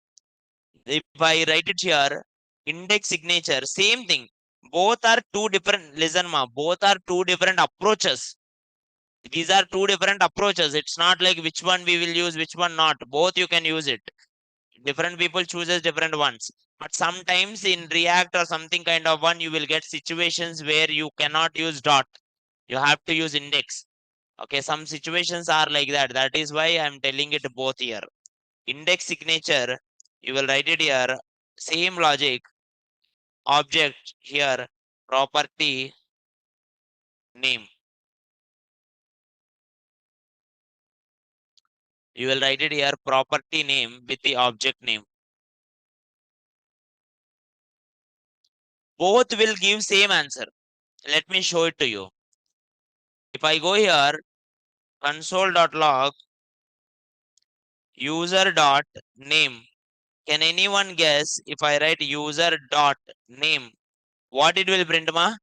Speaker 1: If I write it here, index signature, same thing. Both are two different. Listen, ma. Both are two different approaches. These are two different approaches. It's not like which one we will use, which one not. Both you can use it. Different people chooses different ones. But sometimes in React or something kind of one, you will get situations where you cannot use dot. You have to use index. Okay, some situations are like that. That is why I'm telling it both here. Index signature, you will write it here. Same logic. Object here, property name. You will write it here, property name with the object name. Both will give same answer. Let me show it to you. If I go here, console.log user.name, Can anyone guess if I write user dot name, what it will print, ma?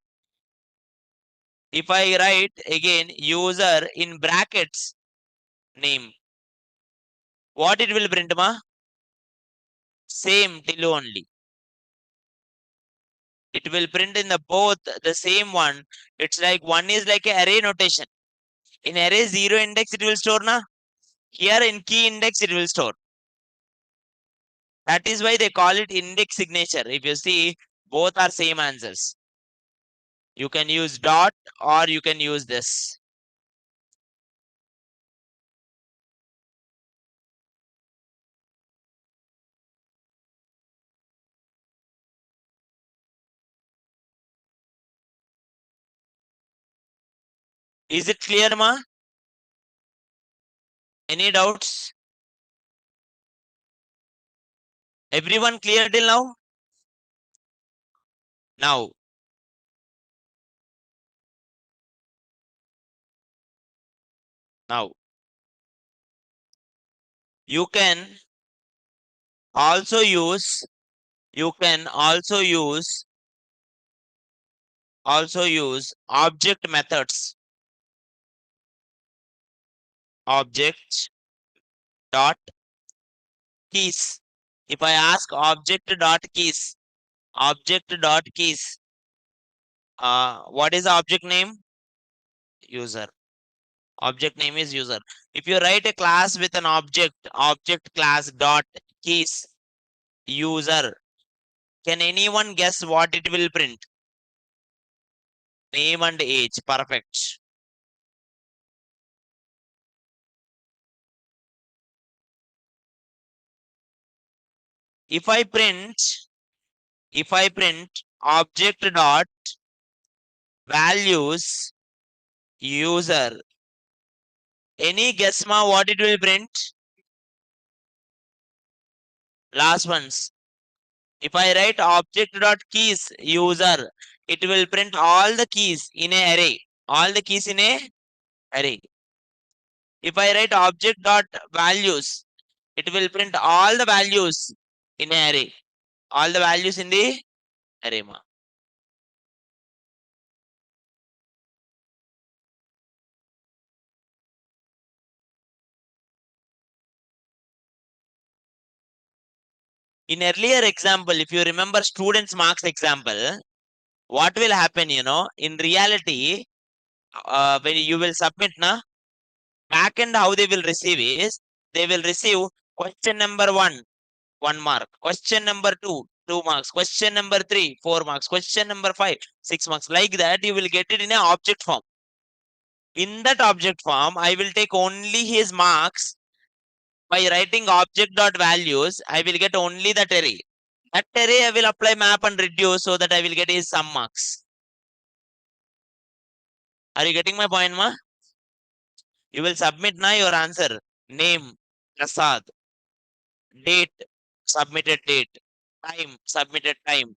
Speaker 1: If I write again user in brackets name, what it will print, ma? Same till only. It will print in the both the same one. It's like one is like a array notation. In array zero index it will store, na? Here in key index it will store. That is why they call it index signature. If you see, both are same answers. You can use dot or you can use this. Is it clear, ma? Any doubts? Everyone clear till now? Now, now, you can also use, you can also use object methods. Object dot keys. If I ask object dot keys, what is the object name? User. Object name is user. If you write a class with an object class dot keys user, can anyone guess what it will print? Name and age. Perfect. If I print object dot values user, any guess ma what it will print? Last ones. If I write object dot keys user, it will print all the keys in a array. All the keys in a array. If I write object dot values, it will print all the values in a array. All the values in the array, ma. In earlier example, if you remember students marks example, what will happen, in reality, when you will submit, na, backend how they will receive is, they will receive question number 1 mark, question number 2 marks, question number 3 4 marks, question number 5 6 marks. Like that, you will get it in an object form. In that object form, I will take only his marks. By writing object dot values, I will get only that array. That array I will apply map and reduce so that I will get his sum marks. Are you getting my point, ma? You will submit now your answer. Name, Prasad. Date, submitted date. Time, submitted time.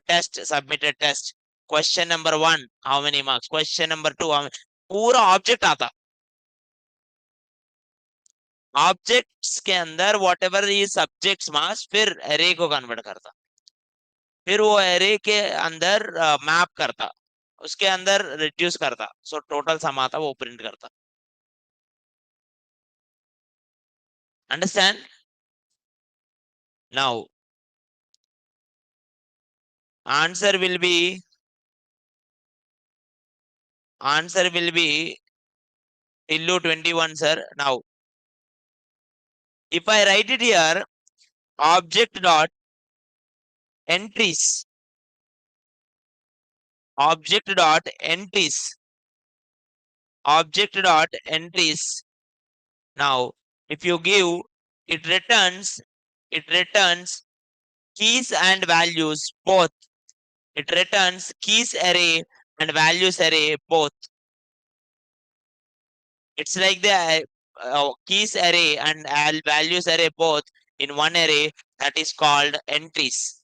Speaker 1: Test, submitted test. Question number 1, how many marks? Question number 2, how many? पूरा object आता. Objects के अंदर what ever ये subjects मास फिर array को convert करता, फिर वो एरे के अंदर मैप करता, उसके अंदर रिड्यूस करता, सो टोटल सम आता, वो प्रिंट करता. Understand? Now answer will be till 21, sir. Now if I write it here, object dot entries, object dot entries, object dot entries. Now if you give, it returns keys and values both. It returns keys array and values array both. It's like the keys array and values array both in one array. That is called entries.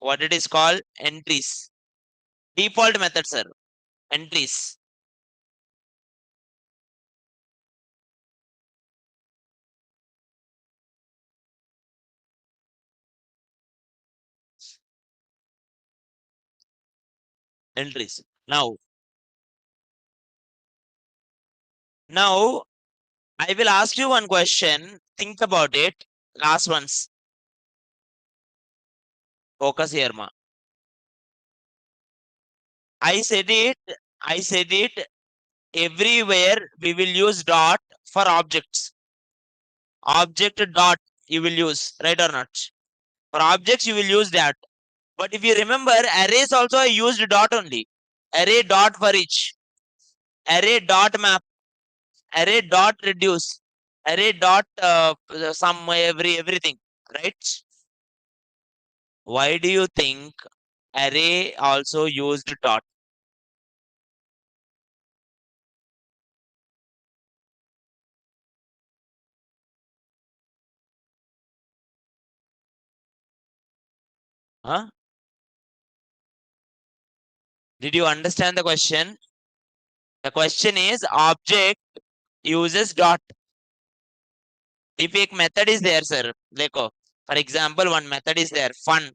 Speaker 1: What it is called? Entries. Default method, sir. Entries. entries. Now I will ask you one question. Think about it. Last ones. Focus here, ma. I said it. I said it. Everywhere we will use dot for objects. Object dot you will use, right or not? For objects you will use that. But if you remember, arrays also I used dot only. Array dot for each. Array dot map. Array dot reduce. Array dot sum everything, right? Why do you think array also used dot? Huh? Did you understand the question? The question is object uses dot. If a method is there, sir, देखो, for example, one method is there, fun.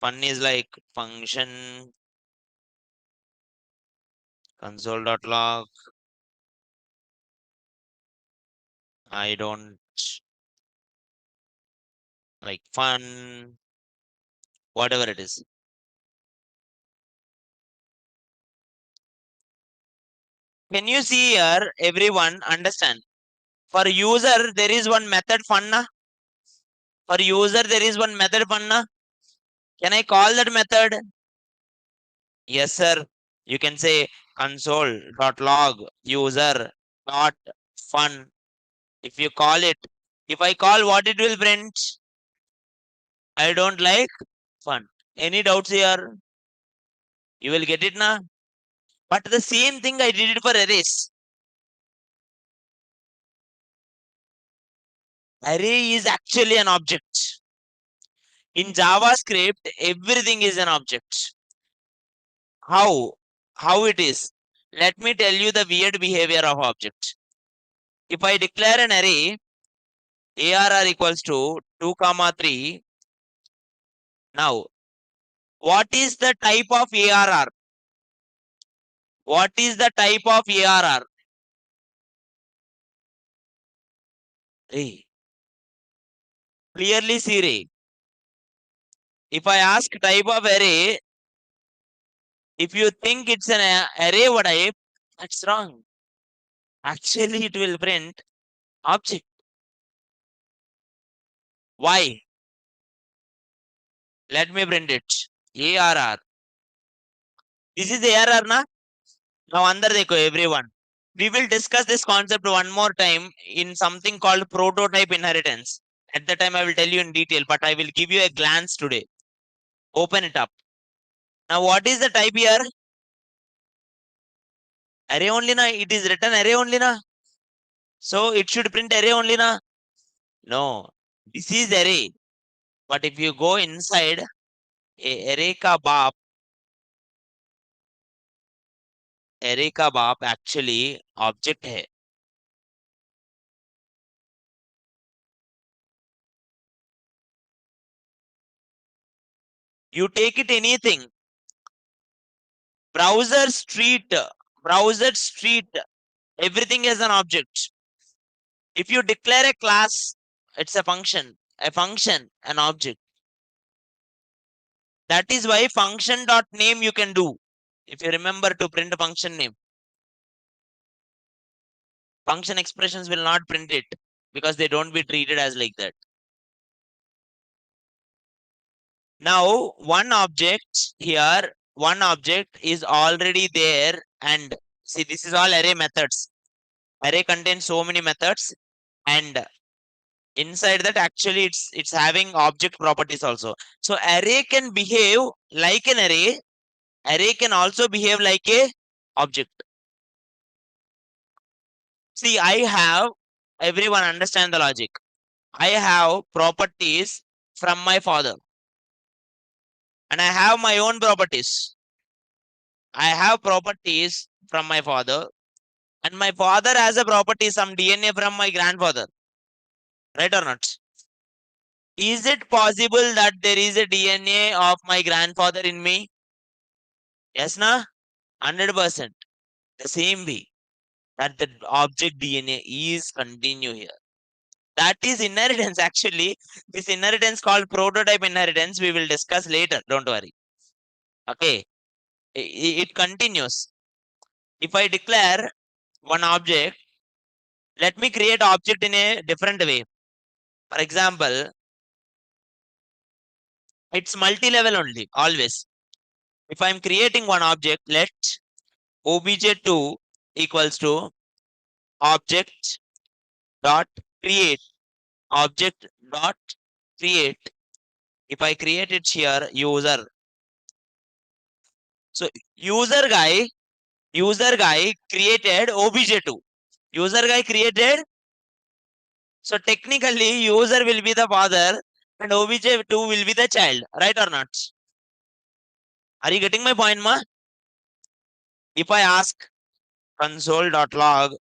Speaker 1: Fun is like function console.log. I don't like fun, whatever it is. Can you see here? Everyone understand. For user, there is one method fun. Na? For user, there is one method fun. Na? Can I call that method? Yes, sir. You can say console.log user dot fun. If you call it, if I call what it will print, I don't like fun. Any doubts here? You will get it now. But the same thing I did it for arrays. Array is actually an object. In JavaScript, everything is an object. How? How it is? Let me tell you the weird behavior of object. If I declare an array, ARR equals to 2, comma 3. Now, what is the type of ARR? What is the type of ARR? Ray. Clearly see Ray. If I ask type of array, if you think it's an array type, that's wrong. Actually, it will print object. Why? Let me print it. ARR. This is ARR, na? Now, under dekho, everyone. We will discuss this concept one more time in something called prototype inheritance. At the time, I will tell you in detail, but I will give you a glance today. Open it up. Now, what is the type here? Array only, na? It is written array only, na? So, it should print array only, na? No. This is array. But if you go inside, array ka बाप actually object hai. You take it anything. Browser street, everything is an object. If you declare a class, it's a function, an object. That is why function dot name you can do. If you remember to print a function name, function expressions will not print it because they don't be treated as like that. Now, one object here, one object is already there, and see, this is all array methods. Array contains so many methods, and inside that actually it's having object properties also. So array can behave like an array. Array can also behave like a object. See, I have, everyone understand the logic. I have properties from my father, and I have my own properties. I have properties from my father, and my father has a property, some DNA from my grandfather. Right or not? Is it possible that there is a DNA of my grandfather in me? Yes, na? 100%. The same way that the object DNA is continue here. That is inheritance actually. This inheritance called prototype inheritance we will discuss later. Don't worry. Okay. It continues. If I declare one object, let me create object in a different way. For example, it's multi-level only, always. If I'm creating one object, let obj2 equals to object dot create object dot create. If I create it here, user. So user guy created obj2. User guy created. So technically, user will be the father and obj2 will be the child, right or not? Are you getting my point, ma? If I ask console.log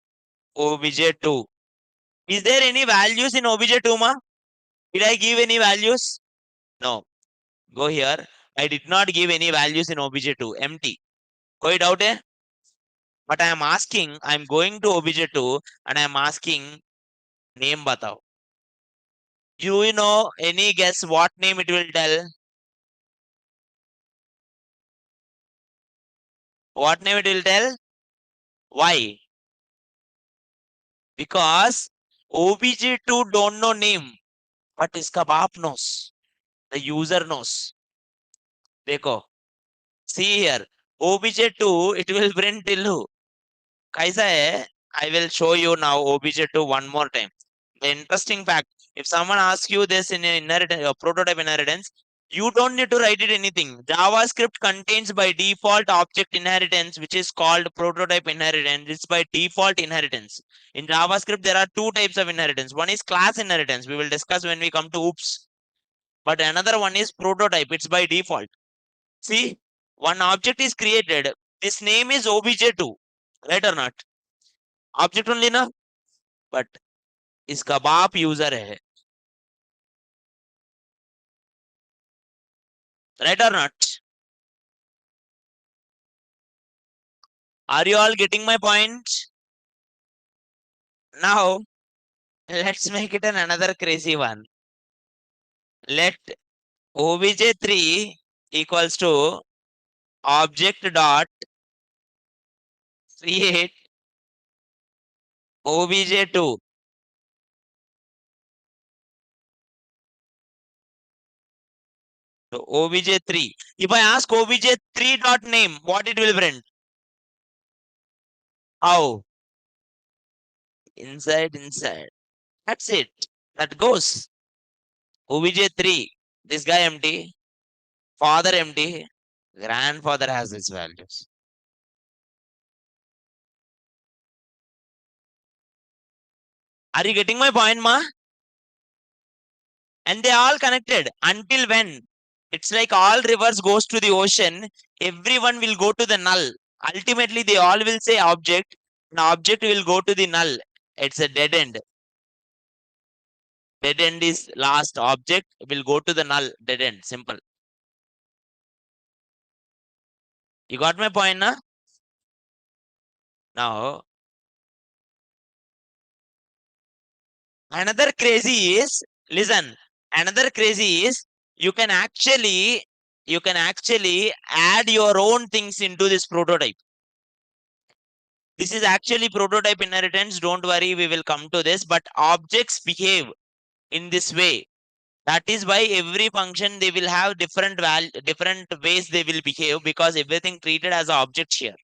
Speaker 1: obj2, is there any values in obj2, ma? Did I give any values? No. Go here. I did not give any values in obj2. Empty. Koi doubt hai? But I am asking, I am going to obj2 and I am asking name batao. Do you know any guess what name it will tell? What name it will tell? Why? Because obj2 don't know name, but iska baap knows. The user knows. Dekho. See here. obj2 it will print till who? Kaisa hai? I will show you now obj2 one more time. The interesting fact, if someone asks you this in a inheritance, a prototype inheritance, you don't need to write it anything. JavaScript contains by default object inheritance, which is called prototype inheritance. It's by default inheritance. In JavaScript, there are two types of inheritance. One is class inheritance. We will discuss when we come to oops. But another one is prototype. It's by default. See, one object is created. This name is obj2. Right or not? Object only na? But इसका बाप user है. Right or not? Are you all getting my point? Now, let's make it another crazy one. Let obj3 equals to object dot create obj2. So obj3. If I ask obj3 dot name, what it will print? How? Inside. That's it. That goes. obj3. This guy empty. Father empty. Grandfather has its values. Are you getting my point, ma? And they all connected until when? It's like all rivers goes to the ocean. Everyone will go to the null. Ultimately, they all will say object. An object will go to the null. It's a dead end. Dead end is last. Object will go to the null. Dead end. Simple. You got my point, na? Now, another crazy is, listen, another crazy is you can actually add your own things into this prototype. This is actually prototype inheritance. Don't worry, we will come to this. But objects behave in this way. That is why every function they will have different ways they will behave, because everything treated as an object here.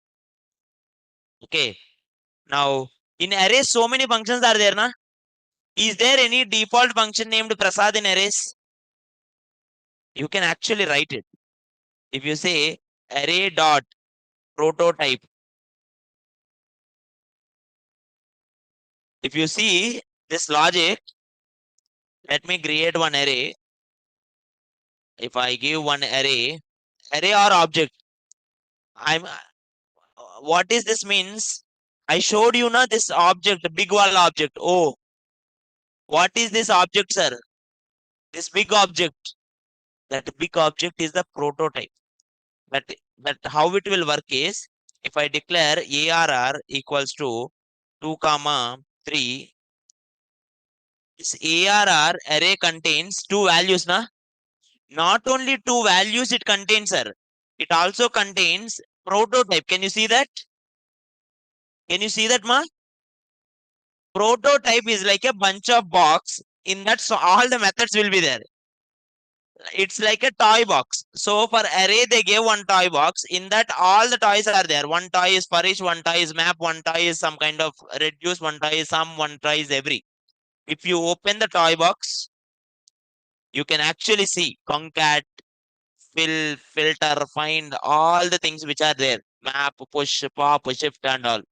Speaker 1: Okay. Now in arrays, so many functions are there, na? Is there any default function named Prasad in arrays? You can actually write it. If you say array dot prototype, if you see this logic, let me create one array. If I give one array or object, I'm what is this means? I showed you na this object, big wall object. Oh, what is this object, sir? This big object, that big object is the prototype. That how it will work is, if I declare ARR equals to 2 comma 3, this ARR array contains two values, na? Not only two values it contains, sir. It also contains prototype. Can you see that? Can you see that, ma? Prototype is like a bunch of box. In that, so all the methods will be there. It's like a toy box. So for array, they gave one toy box. In that, all the toys are there. One toy is for each, one toy is map, one toy is some kind of reduce, one toy is sum, one toy is every. If you open the toy box, you can actually see concat, fill, filter, find all the things which are there. Map, push, pop, shift, and all.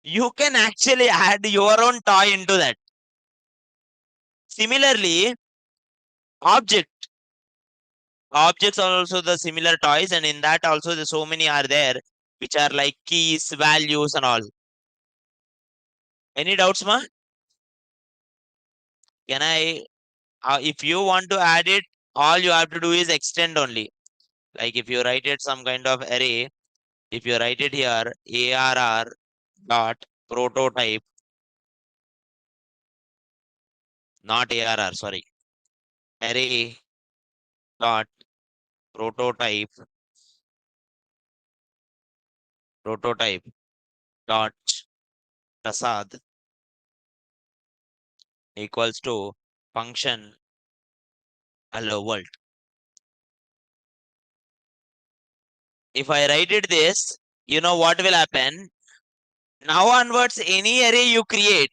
Speaker 1: You can actually add your own toy into that. Similarly, object. Objects are also the similar toys, and in that also the so many are there, which are like keys, values, and all. Any doubts, ma? Can I? If you want to add it, all you have to do is extend only. Like if you write it some kind of array, if you write it here, ARR dot prototype, not ARR, sorry, array dot prototype, prototype dot Prasad equals to function hello world. If I write it this, you know what will happen? Now onwards, any array you create,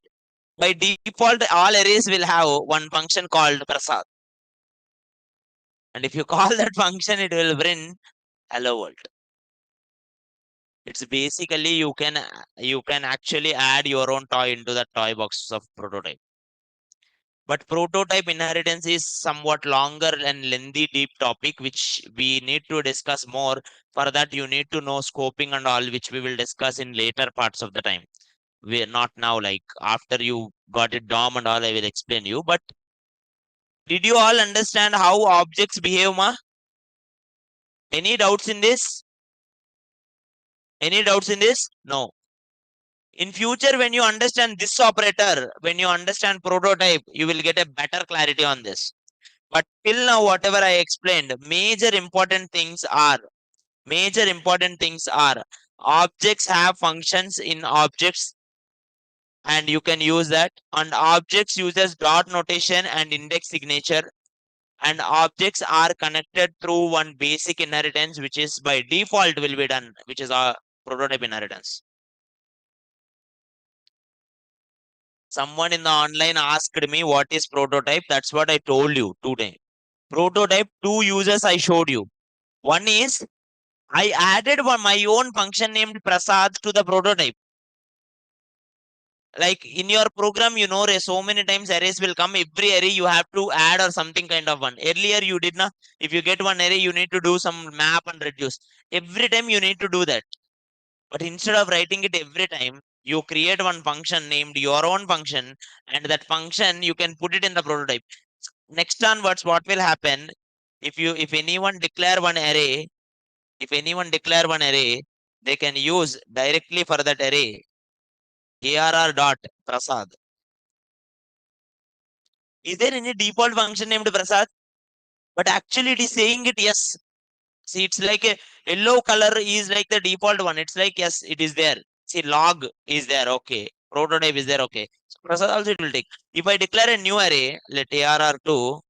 Speaker 1: by default, all arrays will have one function called Prasad. And if you call that function, it will bring hello world. It's basically you can actually add your own toy into the toy box of prototype. But prototype inheritance is somewhat longer and lengthy deep topic which we need to discuss more. For that you need to know scoping and all, which we will discuss in later parts of the time. We're not now, like after you got it DOM and all, I will explain you. But did you all understand how objects behave, ma? Any doubts in this? Any doubts in this? No. In future, when you understand this operator, when you understand prototype, you will get a better clarity on this. But till now, whatever I explained, major important things are objects have functions in objects, and you can use that. And objects uses dot notation and index signature. And objects are connected through one basic inheritance, which is by default will be done, which is our prototype inheritance. Someone in the online asked me what is prototype. That's what I told you today. Prototype, two uses I showed you. One is I added my own function named Prasad to the prototype. Like in your program, you know, so many times arrays will come. Every array you have to add or something kind of one. Earlier you did not. If you get one array, you need to do some map and reduce. Every time you need to do that. But instead of writing it every time, you create one function named your own function, and that function you can put it in the prototype. Next onwards, what will happen? If anyone declare one array, they can use directly for that array ARR dot Prasad. Is there any default function named Prasad? But actually it is saying it yes. See, it's like a yellow color is like the default one. It's like yes, it is there. See, log is there, okay. Prototype is there, okay. So Prasad also it will take. If I declare a new array, let ARR2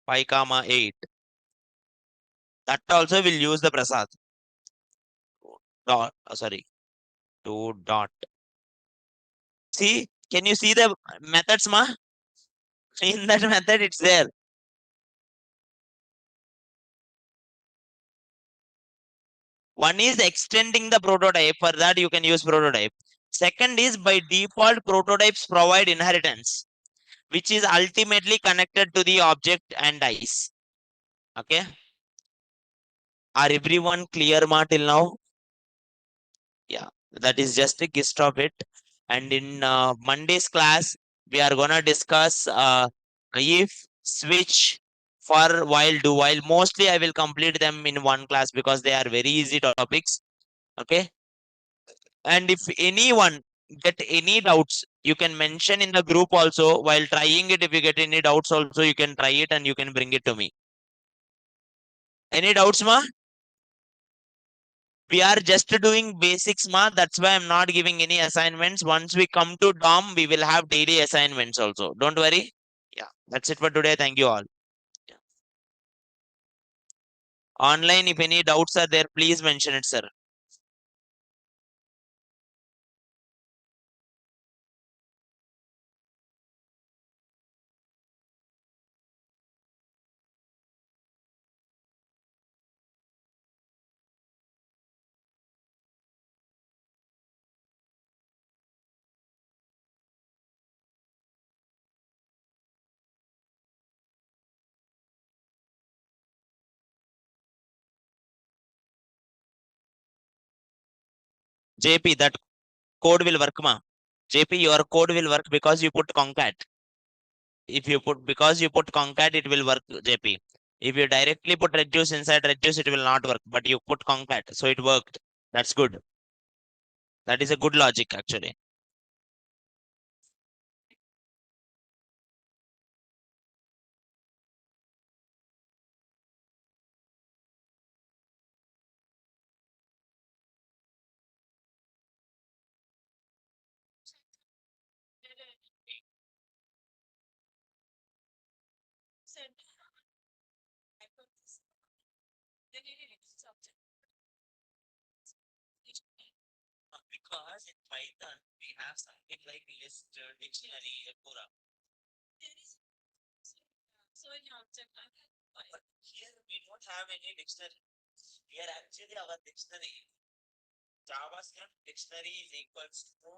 Speaker 1: 5 comma 8. That also will use the Prasad. Dot, sorry, 2 dot. See, can you see the methods, ma? In that method, it's there. One is extending the prototype. For that, you can use prototype. Second is by default, prototypes provide inheritance, which is ultimately connected to the object and dice. Okay. Are everyone clear, ma, till now? Yeah, that is just a gist of it. And in Monday's class, we are gonna discuss if, switch, for, while, do while. Mostly I will complete them in one class because they are very easy topics. Okay. And if anyone get any doubts, you can mention in the group also while trying it. If you get any doubts also, you can try it and you can bring it to me. Any doubts, ma? We are just doing basics, ma. That's why I'm not giving any assignments. Once we come to DOM, we will have daily assignments also. Don't worry. Yeah, that's it for today. Thank you all. Yeah. Online, if any doubts are there, please mention it, sir. JP, that code will work, ma. JP, your code will work because you put concat. If you put, because you put concat, it will work, JP. If you directly put reduce inside reduce, it will not work. But you put concat, so it worked. That's good. That is a good logic, actually. Because in Python, we have something like list, dictionary, etc. But here we don't have any dictionary. Here actually our dictionary, JavaScript dictionary is equals to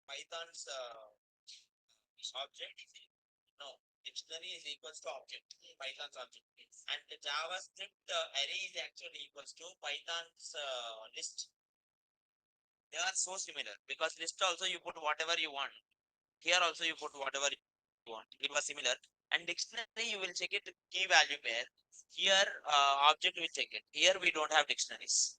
Speaker 1: Python's object is no, dictionary is equals to object, Python's object, and the JavaScript array is actually equals to Python's list. They are so similar because list also you put whatever you want. Here also you put whatever you want. It was similar. And dictionary you will check it key value pair. Here object will check it. Here we don't have dictionaries.